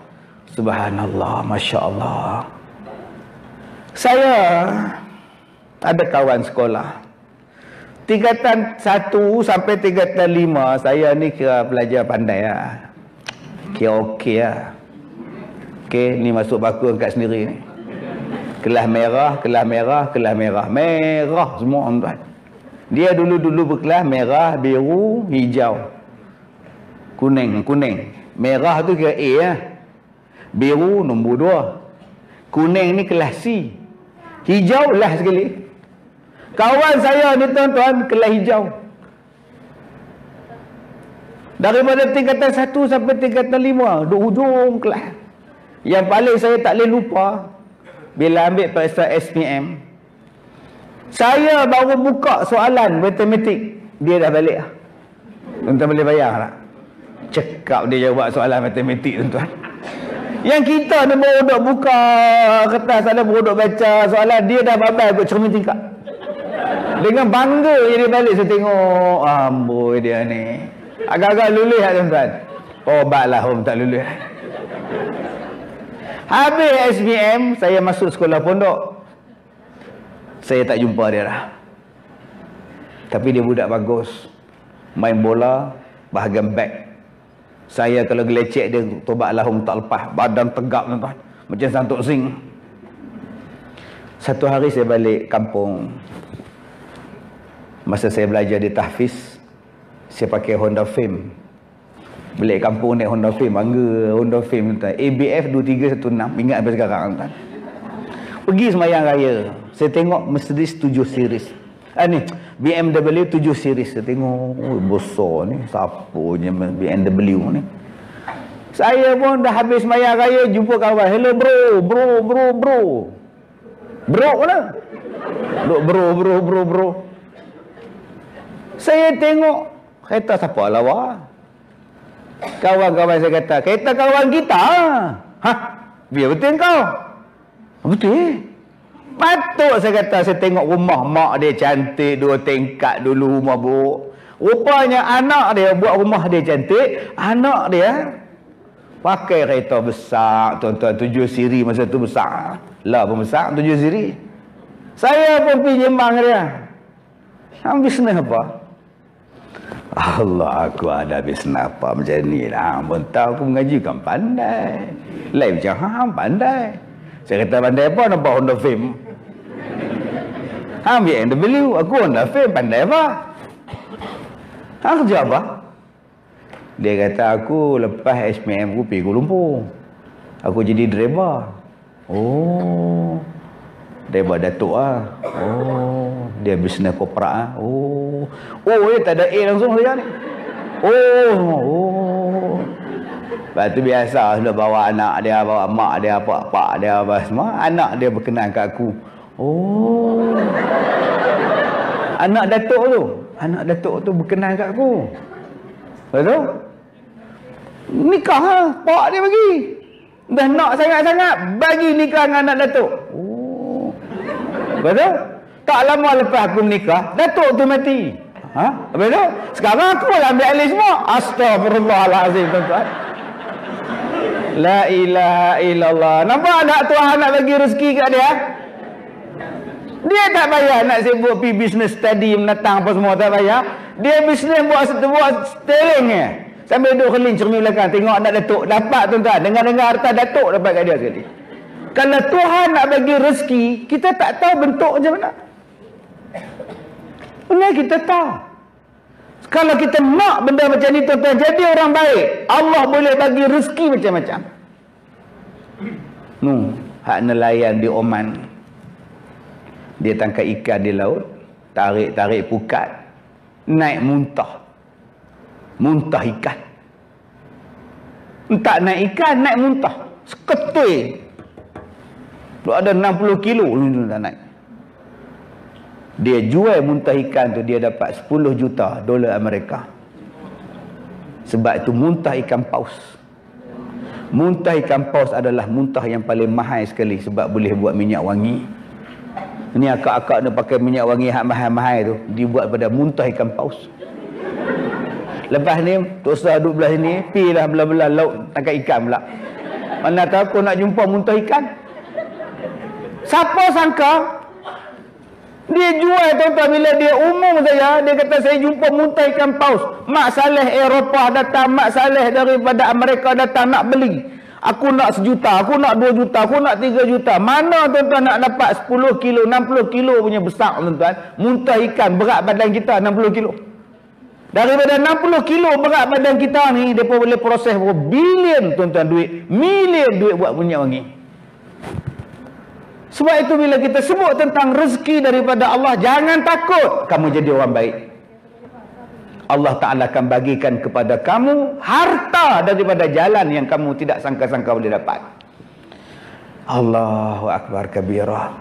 Speaker 1: Subhanallah, Masya Allah. Saya ada kawan sekolah tingkatan 1 sampai tingkatan 5. Saya ni kira pelajar pandai lah, kira okey lah. Okey, ni masuk baku angkat sendiri ni. Kelas merah, kelas merah, kelas merah. Merah semua, tuan. Dia dulu berkelas merah, biru, hijau, kuning, kuning. Merah tu kira A lah. Biru nombor 2. Kuning ni kelas C. Hijau lah sekali. Kawan saya ni, tuan-tuan, kelas hijau. Daripada tingkatan 1 sampai tingkatan 5, duduk hujung kelas. Yang paling saya tak boleh lupa, bila ambil periksa SPM, saya baru buka soalan matematik, dia dah balik lah. Tuan-tuan boleh bayar tak? Cekap dia jawab soalan matematik, tuan-tuan. Yang kita ni baru duduk buka kertas, ada baru duduk baca soalan, dia dah babai ikut cermin tingkap. Dengan bangga dia balik, saya tengok, amboi dia ni. Agak-agak lulus lah, tuan-tuan. Obatlah home tak lulus. Habis SPM, saya masuk sekolah pondok. Saya tak jumpa dia dah. Tapi dia budak bagus. Main bola, bahagian back. Saya kalau gelecek dia, tobat lahum tak lepas. Badan tegak, tuan-tuan. Macam santuk sing. Satu hari saya balik kampung. Masa saya belajar di tahfiz, saya pakai Honda Fame. Balik kampung naik Honda Fame, bangga Honda Fame, tuan. ABF 2316, ingat sampai sekarang, tuan. Pergi semayang raya, saya tengok Mercedes 7 series. Ni BMW 7 series. Saya tengok, oh, besar ni, siapa punya BMW ni. Saya pun dah habis semayang raya, jumpa kawan. Hello bro. Bro mana? Bro. Saya tengok kereta siapa lawa. Kawan-kawan saya kata, kereta kawan kita. Hah? Biar betul kau? Betul. Patut saya kata, saya tengok rumah mak dia cantik, 2 tingkat dulu rumah buruk. Rupanya anak dia buat rumah dia cantik, anak dia pakai kereta besar, tuan-tuan, 7 siri masa tu besar. Lah pun besar, 7 siri. Saya pun pergi nyembang dia. Bisnes apa? Allah, aku ada bisnes apa macam ni lah. Bentar aku mengaji kan pandai. Lain macam pandai. Saya kata pandai apa? Nampak Honda Fame. BMW, aku Honda Fame, pandai apa? Kerja apa? Dia kata, aku lepas SPM aku pergi Kuala Lumpur. Aku jadi driver. Oh, driver Datuk lah. Oh, dia bisnes korporat lah. Oh, dia tak ada A langsung saja ni. Oh. Lepas tu biasa sudah bawa anak dia, bawa mak dia, pak dia, apa semua. Anak dia berkenan kat aku. Oh, anak Datuk tu berkenan kat aku. Betul? Nikah lah, pak dia bagi. Dah nak sangat-sangat, bagi nikah dengan anak Datuk. Oh, betul? Tak lama lepas aku nikah, Datuk tu mati. Betul? Sekarang aku lah ambil alih semua. Astagfirullahalazim, tuan-tuan. La ilaha illallah. Nampak tak Tuhan nak bagi rezeki kat dia? Dia tak payah nak sibuk pergi business study menatang apa semua, tak payah. Dia bisnes buat steering je. Sambil duduk keling cermin belakang, tengok anak Datuk. Dapat, tuan-tuan. Dengar-dengar harta Datuk dapat kat dia sekali. Kalau Tuhan nak bagi rezeki, kita tak tahu bentuk macam mana. Benar kita tahu. Kalau kita nak benda macam ni tuan-tuan, jadi orang baik, Allah boleh bagi rezeki macam-macam. Hak nelayan di Oman, dia tangkap ikan di laut, tarik pukat, naik muntah ikan. Tak naik ikan, naik muntah, seketui. Ada 60 kilo dah naik. Dia jual muntah ikan tu, dia dapat 10 juta dolar Amerika. Sebab itu muntah ikan paus. Muntah ikan paus adalah muntah yang paling mahal sekali, sebab boleh buat minyak wangi. Ini akak-akak nak pakai minyak wangi hak mahal-mahal tu, dibuat pada muntah ikan paus. Lepas ni Tok Ustaz duduk belah sini, pilah belah-belah laut tangkap ikan pula. Mana tahu aku nak jumpa muntah ikan. Siapa sangka dia jual, tuan-tuan, bila dia umum saya, dia kata saya jumpa muntah ikan paus. Mak Saleh Eropah datang, Mak Saleh daripada Amerika datang nak beli. Aku nak 1 juta, aku nak 2 juta, aku nak 3 juta. Mana tuan-tuan nak dapat 10 kilo, 60 kilo punya besar, tuan-tuan. Muntah ikan, berat badan kita 60 kilo. Daripada 60 kilo berat badan kita ni, dia pun boleh proses bilion, tuan-tuan, duit. Milion duit buat minyak wangi. Sebab itu bila kita sebut tentang rezeki daripada Allah, jangan takut kamu jadi orang baik. Allah Ta'ala akan bagikan kepada kamu harta daripada jalan yang kamu tidak sangka-sangka boleh dapat. Allahu Akbar kabira.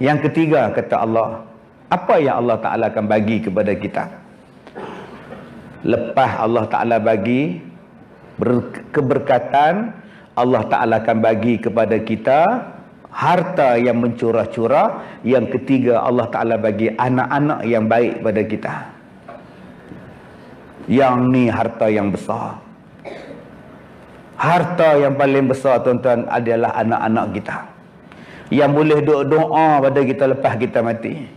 Speaker 1: Yang ketiga, kata Allah, apa yang Allah Ta'ala akan bagi kepada kita? Lepas Allah Ta'ala bagi keberkatan, Allah Ta'ala akan bagi kepada kita harta yang mencurah-curah. Yang ketiga, Allah Ta'ala bagi anak-anak yang baik pada kita. Yang ni harta yang besar. Harta yang paling besar, tuan-tuan, adalah anak-anak kita, yang boleh doa pada kita lepas kita mati.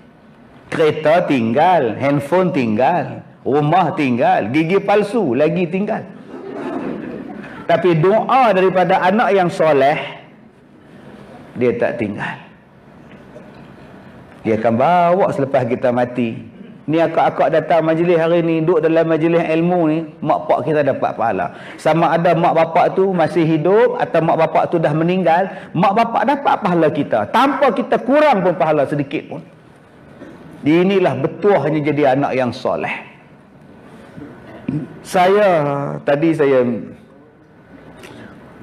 Speaker 1: Kereta tinggal, handphone tinggal, rumah tinggal, gigi palsu lagi tinggal. Tapi doa daripada anak yang soleh, dia tak tinggal. Dia akan bawa selepas kita mati. Ni akak-akak datang majlis hari ni, duduk dalam majlis ilmu ni, mak pak kita dapat pahala. Sama ada mak bapak tu masih hidup atau mak bapak tu dah meninggal, mak bapak dapat pahala kita, tanpa kita kurang pun pahala sedikit pun. Inilah betuahnya jadi anak yang soleh.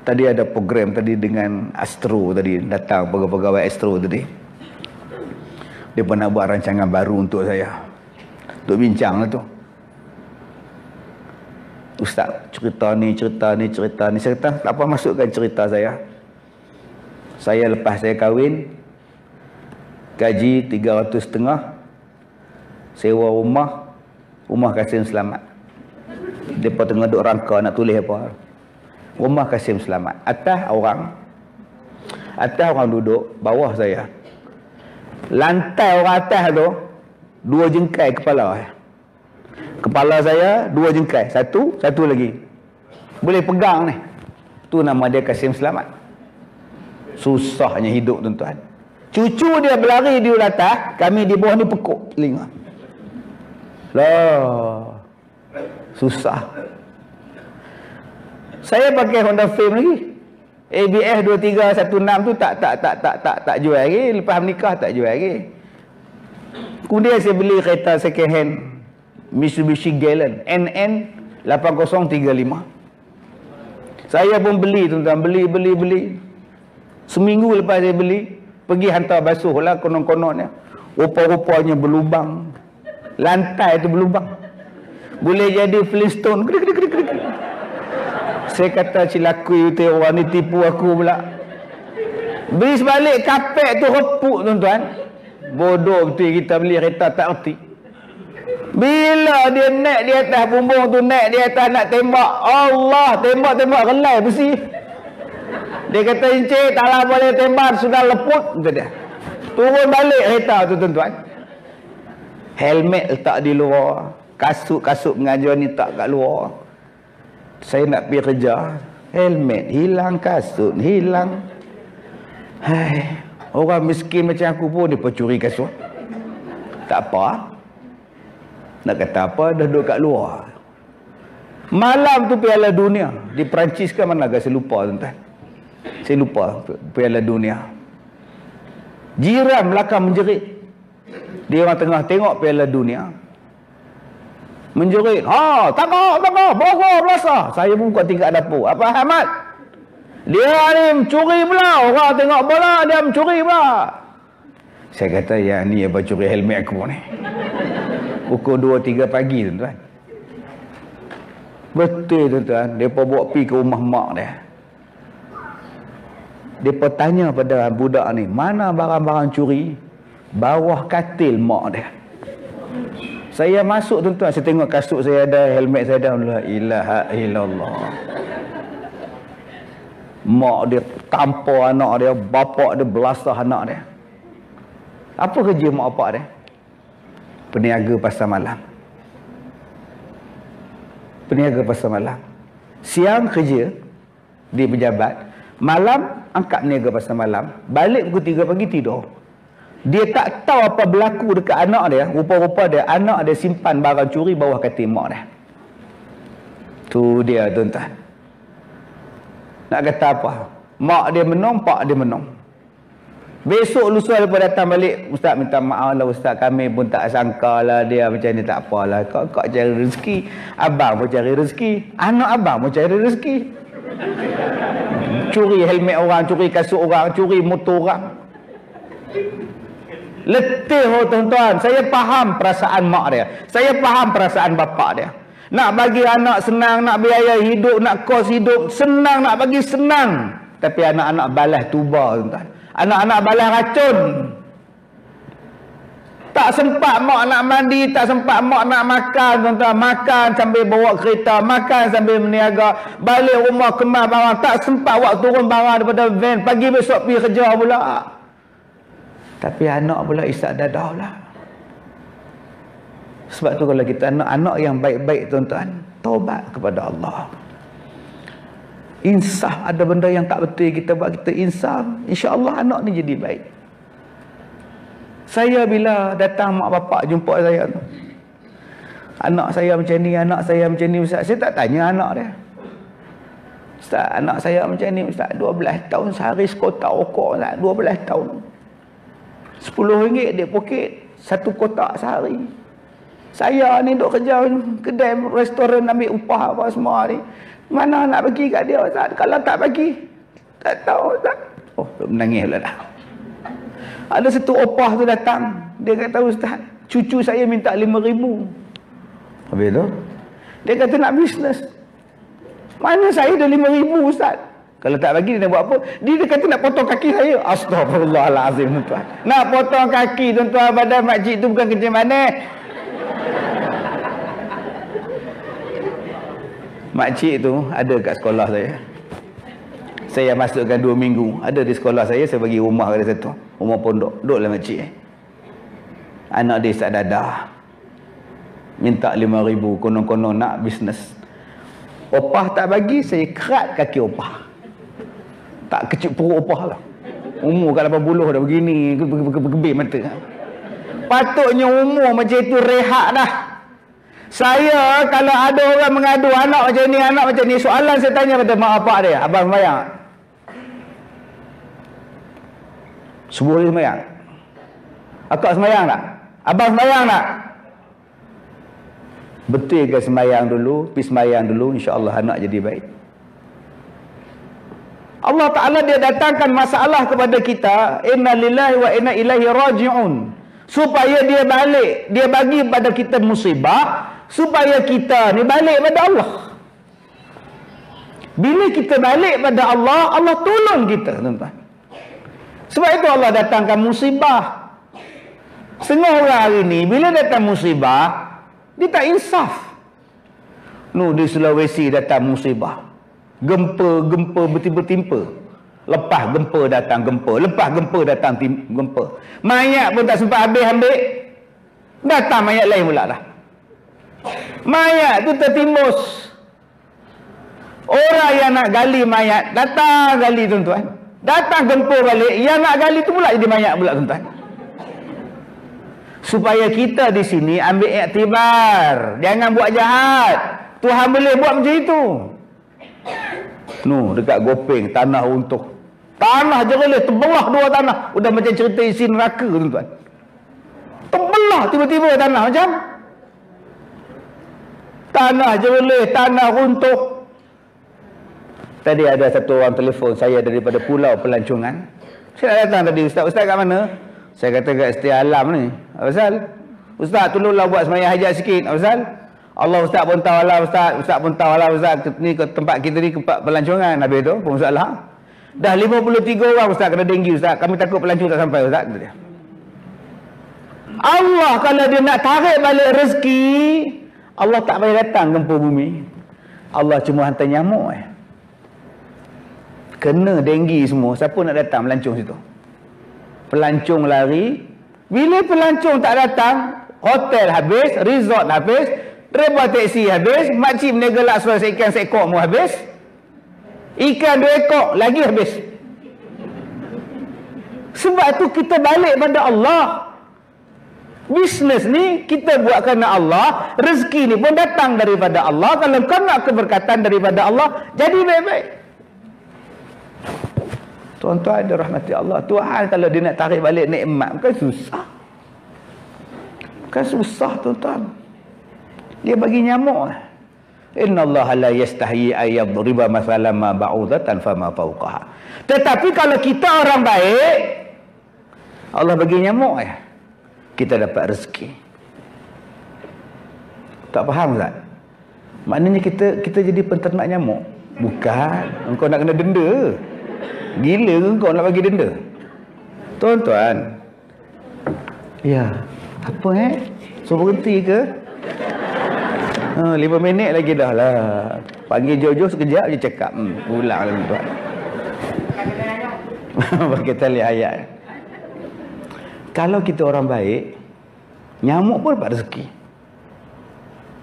Speaker 1: Tadi ada program tadi dengan Astro tadi, datang pegawai Astro tadi. Dia pun nak buat rancangan baru untuk saya, untuk bincang lah tu. Ustaz, cerita ni. Saya kata, tak apa, masukkan cerita saya. Saya lepas saya kahwin, gaji 350, sewa rumah Kasim Selamat. Mereka tengah duk rangka nak tulis apa. Rumah Kasim Selamat. Atas orang duduk, bawah saya. Lantai orang atas tu 2 jengkai kepala. Kepala saya 2 jengkai. Satu lagi. Boleh pegang ni. Tu nama dia Kasim Selamat. Susahnya hidup, tuan-tuan. Cucu dia berlari di atas, kami di bawah ni pekuk telinga. Lah, susah. Saya pakai Honda Fame lagi. ABS 2316 tu tak jual lagi. Lepas menikah tak jual lagi. Kemudian saya beli kereta second hand Mitsubishi Galant NN 8035. Saya pun beli, tuan-tuan, beli. Seminggu lepas saya beli, pergi hantar basuh lah konon-kononnya. Rupa-rupanya berlubang. Lantai tu berlubang. Boleh jadi Flintstone. Saya kata, cilaku itu orang ni tipu aku pula. Beri sebalik kapek tu repuk, tuan-tuan. Bodoh betul kita beli kereta tak erti. Bila dia naik di atas bumbung tu, naik di atas nak tembak, Allah, tembak relai besi. Dia kata, encik, taklah boleh tembak, sudah leput. Kata dia. Turun balik kereta tu, tuan-tuan. Helmet letak di luar. Kasut mengajar ni tak kat luar. Saya nak pergi kerja, helmet hilang, kasut hilang. Hai, orang miskin macam aku pun dia pencuri kasut. Tak apa. Nak kata apa, dah duduk kat luar. Malam tu Piala Dunia. Di Perancis ke mana agak saya lupa tuan-tuan. Saya lupa Piala Dunia. Jiran belakang menjerit. Dia orang tengah tengok Piala Dunia. Menjerit. Tangkap, bogor belasah. Saya pun buka tingkat dapur. Apa Ahmad? Dia ni mencuri pula. Orang tengok bola, dia mencuri pula. Saya kata, ya ni apa curi helmet aku ni. Pukul 2-3 pagi tuan-tuan. Betul tuan-tuan. Mereka bawa pergi ke rumah mak dia. Mereka tanya pada budak ni, mana barang-barang curi? Bawah katil mak dia. Saya masuk tuan-tuan, saya tengok kasut saya ada, helmet saya ada. La ilaha illallah. Mak dia tampar anak dia, bapak dia belasah anak dia. Apa kerja mak bapak dia? Peniaga pasar malam. Peniaga pasar malam. Siang kerja, dia pejabat. Malam angkat peniaga pasar malam. Balik pukul 3 pagi tidur. Dia tak tahu apa berlaku dekat anak dia. Rupa-rupa dia, anak dia simpan barang curi bawah katil mak dia. Tu dia tuan-tuan. Nak kata apa? Mak dia menung, pak dia menung. Besok lusa lepas datang balik, ustaz minta maaf lah ustaz, kami pun tak sangka lah dia macam ni, tak apalah. Kau cari rezeki, abang pun cari rezeki, anak abang pun cari rezeki. Curi helmet orang, curi kasut orang, curi motor orang. Letih tuan-tuan. Saya faham perasaan mak dia, saya faham perasaan bapak dia. Nak bagi anak senang, nak biaya hidup, nak kos hidup senang, nak bagi senang. Tapi anak-anak balas tuba tuan-tuan. Anak-anak balas racun. Tak sempat mak nak mandi, tak sempat mak nak makan tuan-tuan. Makan sambil bawa kereta, makan sambil meniaga, balik rumah kemas barang, tak sempat awak turun barang daripada van, pagi besok pergi kerja pula. Tapi anak pula isak dadah lah. Sebab tu kalau kita anak-anak yang baik-baik tuan-tuan, taubat kepada Allah. Insaf, ada benda yang tak betul kita buat, kita insaf, insya-Allah anak ni jadi baik. Saya bila datang mak bapak jumpa saya tu, anak saya macam ni, anak saya macam ni ustaz, saya tak tanya anak dia. Ustaz, anak saya macam ni ustaz, 12 tahun sehari sekotak rokok ustaz, 12 tahun. RM10 dia poket, satu kotak sehari. Saya ni duk kerja kedai restoran, ambil upah apa semua ni. Mana nak bagi kat dia ustaz? Kalau tak bagi, tak tahu ustaz. Oh, menangis pula dah. Ada satu opah tu datang, dia kata ustaz, cucu saya minta 5,000. Habis tu dia kata nak bisnes. Mana saya dah 5,000 ustaz? Kalau tak bagi dia nak buat apa? Dia kata nak potong kaki saya. Astagfirullahalazim tuan. Nak potong kaki tuan-tuan, badan makcik tu bukan kerja mana. Makcik tu ada kat sekolah saya. Saya masukkan 2 minggu. Ada di sekolah saya bagi rumah kat satu. Rumah pondok. Duduklah makcik. Anak dia isak dadah. Minta 5,000. Konon-konon nak bisnes. Opah tak bagi, saya kerat kaki opah. Tak kecil perut opah lah. Umur kat 80 dah begini. Gebir mata. Patutnya umur macam itu rehat dah. Saya kalau ada orang mengadu anak macam ni, anak macam ni, soalan saya tanya pada mak bapak dia, abang sembahyang? Subuh dia sembahyang? Akak sembahyang tak? Abang sembahyang tak? Betul ke sembahyang dulu? Pergi sembahyang dulu, insya-Allah anak jadi baik. Allah Ta'ala dia datangkan masalah kepada kita, inna lillahi wa inna ilaihi raji'un, supaya dia balik, dia bagi pada kita musibah, supaya kita ni balik pada Allah. Bila kita balik pada Allah, Allah tolong kita tuan-tuan. Sebab itu Allah datangkan musibah. Setengah orang hari ni bila datang musibah, dia tak insaf. Di Sulawesi datang musibah, gempa bertimpa-timpa. Lepas gempa datang gempa, lepas gempa datang gempa. Mayat pun tak sempat habis ambil, datang mayat lain pula dah. Mayat tu tertimbus. Orang yang nak gali mayat datang gali tuan-tuan. Datang gempa balik, yang nak gali tu pula jadi mayat pula tuan-tuan. Supaya kita di sini ambil iktibar. Jangan buat jahat. Tuhan boleh buat macam itu. Dekat Gopeng, tanah runtuh. Tanah je boleh, terbelah dua tanah. Udah macam cerita isi neraka, tuan-tuan. Terbelah tiba-tiba tanah macam. Tanah je boleh, tanah runtuh. Tadi ada satu orang telefon saya daripada Pulau Pelancongan. Saya nak datang tadi, Ustaz kat mana? Saya kata kat Setia Alam ni. Apa Ustaz, tolonglah buat sembahyang hajat sikit. Apa Allah Ustaz pun tahu lah Ustaz. Ustaz pun tahu lah Ustaz. Ni tempat kita ni tempat pelancongan. Habis tu pun Ustaz lah. Dah 53 orang Ustaz kena denggi Ustaz. Kami takut pelancong tak sampai Ustaz. Allah kalau dia nak tarik balik rezeki, Allah tak payah datang gempa bumi. Allah cuma hantar nyamuk. Kena denggi semua. Siapa nak datang melancong situ? Pelancong lari. Bila pelancong tak datang, hotel habis, resort habis, driver teksi habis, makcik meniaga laksa ikan seekor mu habis, ikan 2 ekor lagi habis. Sebab tu kita balik pada Allah. Bisnes ni kita buat kerana Allah. Rezeki ni pun datang daripada Allah. Kalau kau nak keberkatan daripada Allah, jadi baik-baik. Tuan-tuan dirahmati Allah. Tuhan kalau dia nak tarik balik nikmat, bukan susah. Bukan susah tuan-tuan. Dia bagi nyamuk. Innallaha la yastahi ay yadriba mathalan ma ba'udatan fama fawqaha. Tetapi kalau kita orang baik, Allah bagi nyamuk kita dapat rezeki. Tak faham tak? Maknanya kita jadi penternak nyamuk. Bukan. Engkau nak kena denda. Gila ke kau nak bagi denda? Tuan-tuan. Ya. Apa so berhenti ke? 5 minit lagi dah lah. Panggil Jojo sekejap je cakap. Pulang lah tuan. Bagi tali ayat. Kalau kita orang baik, nyamuk pun dapat rezeki.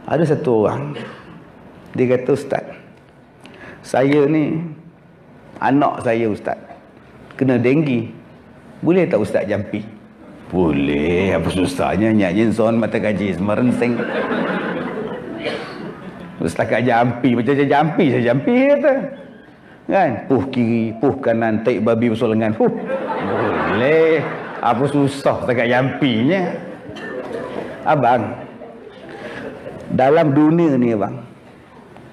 Speaker 1: Ada satu orang, dia kata, Ustaz, saya ni, anak saya Ustaz, kena denggi. Boleh tak Ustaz jampi? Boleh, apa susahnya, nyanyi son mata gaji semerensing. Ustaz kat jampi, macam jampi, saya jampi kata. Kan? Puh kiri, puh kanan, taik babi besar lengan. Boleh. Apa susah dekat jampinya. Abang, dalam dunia ni abang,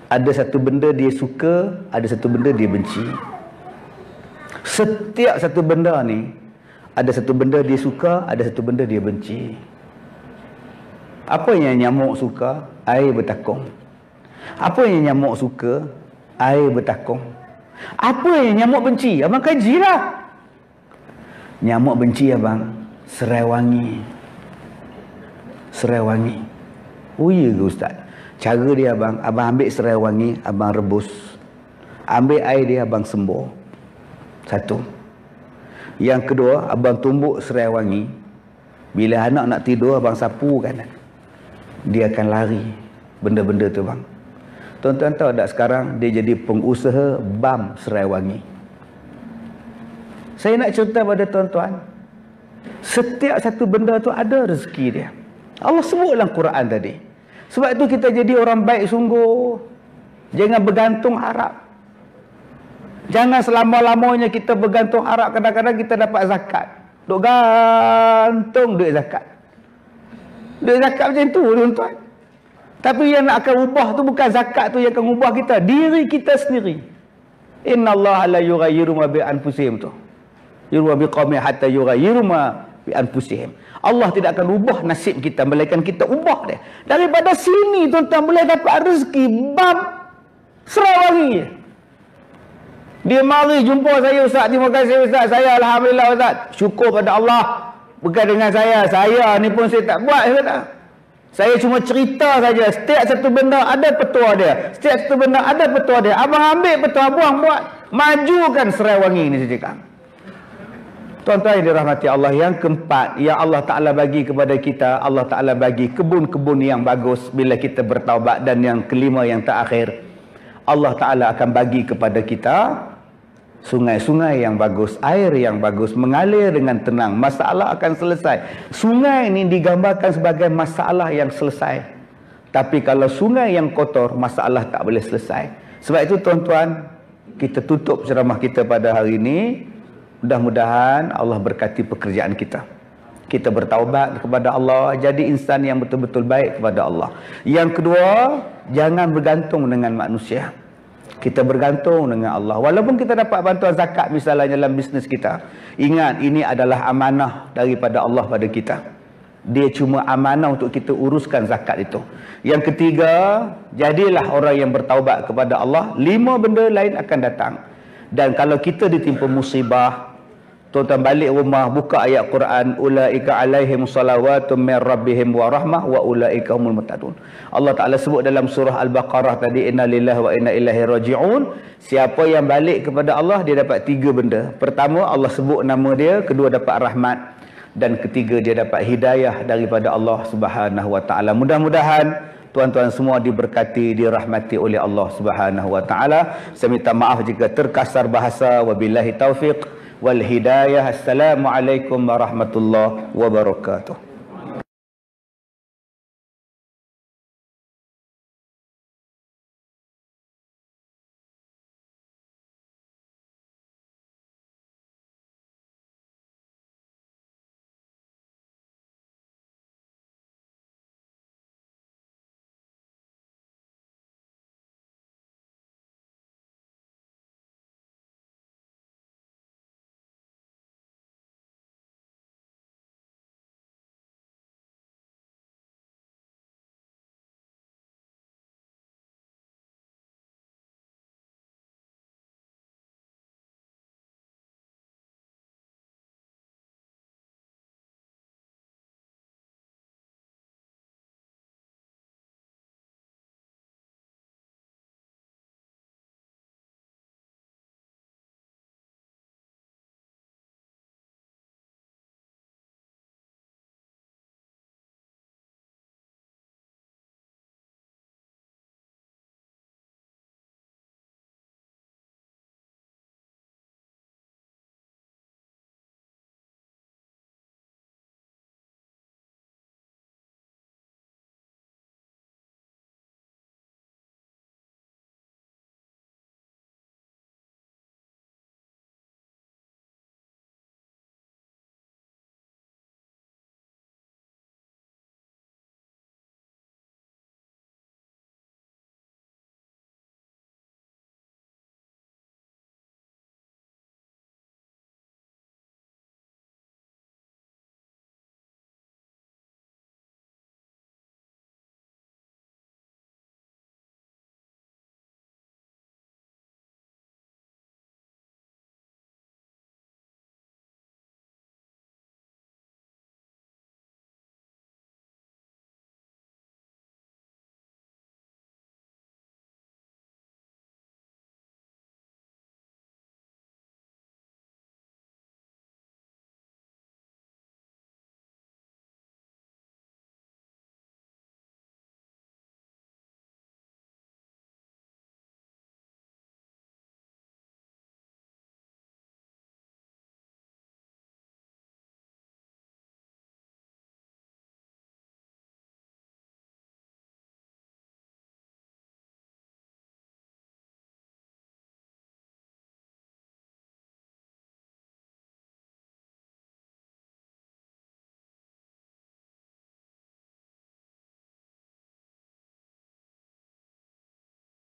Speaker 1: ada satu benda dia suka, ada satu benda dia benci. Setiap satu benda ni, ada satu benda dia suka, ada satu benda dia benci. Apa yang nyamuk suka? Air bertakung. Apa yang nyamuk suka? Air bertakung. Apa yang nyamuk benci? Abang kajilah. Nyamuk benci abang, serai wangi. Serai wangi. Oh iya ke Ustaz? Cara dia abang ambil serai wangi, abang rebus. Ambil air dia, abang sembur. Satu. Yang kedua, abang tumbuk serai wangi. Bila anak nak tidur, abang sapu kanan. Dia akan lari. Benda-benda tu bang. Tuan-tuan tahu tak sekarang dia jadi pengusaha bam serai wangi. Saya nak cerita pada tuan-tuan, setiap satu benda tu ada rezeki dia. Allah sebut dalam Quran tadi. Sebab tu kita jadi orang baik sungguh. Jangan bergantung harap. Jangan selama-lamanya kita bergantung harap. Kadang-kadang kita dapat zakat, duk gantung duit zakat. Duit zakat macam tu tuan-tuan. Tapi yang nak akan ubah tu bukan zakat tu yang akan ubah kita, diri kita sendiri. Innallaha la yughayyiru ma bi anfusihim tu. Yurwa biqawmi hatta yughayyiru ma bi anfusihim. Allah tidak akan ubah nasib kita, melainkan kita ubah dia. Daripada sini tuan-tuan boleh dapat rezeki bab Sarawagi. Dia mari jumpa saya, Ustaz, terima kasih Ustaz, saya alhamdulillah Ustaz, syukur pada Allah. Bukan dengan saya ni pun saya tak buat, saya cuma cerita saja. Setiap satu benda ada petua dia. Setiap satu benda ada petua dia. Abang ambil petua, buang buat. Majukan Sarawagi ni saya cakap. Tuan-tuan yang dirahmati Allah, yang keempat yang Allah Ta'ala bagi kepada kita, Allah Ta'ala bagi kebun-kebun yang bagus bila kita bertaubat. Dan yang kelima yang terakhir, Allah Ta'ala akan bagi kepada kita Sungai-sungai yang bagus, air yang bagus, mengalir dengan tenang, masalah akan selesai. Sungai ini digambarkan sebagai masalah yang selesai. Tapi kalau sungai yang kotor, masalah tak boleh selesai. Sebab itu tuan-tuan, kita tutup ceramah kita pada hari ini. Mudah-mudahan Allah berkati pekerjaan kita. Kita bertaubat kepada Allah, jadi insan yang betul-betul baik kepada Allah. Yang kedua, jangan bergantung dengan manusia. Kita bergantung dengan Allah. Walaupun kita dapat bantuan zakat misalnya dalam bisnes kita, ingat ini adalah amanah daripada Allah pada kita. Dia cuma amanah untuk kita uruskan zakat itu. Yang ketiga, jadilah orang yang bertaubat kepada Allah. 5 benda lain akan datang. Dan kalau kita ditimpa musibah, tuan-tuan balik rumah, buka ayat Quran, ulaika alaihim salawatum min rabbihim wa rahmah wa ulaika humul muhtadun. Allah Taala sebut dalam surah Al-Baqarah tadi, inna lillahi wa inna ilaihi raji'un. Siapa yang balik kepada Allah, dia dapat 3 benda. Pertama, Allah sebut nama dia. Kedua, dapat rahmat. Dan ketiga, dia dapat hidayah daripada Allah Subhanahu wa taala. Mudah-mudahan tuan-tuan semua diberkati, dirahmati oleh Allah Subhanahu wa taala. Saya minta maaf jika terkasar bahasa. Wabillahi taufiq wal hidayah. Assalamualaikum warahmatullahi wabarakatuh.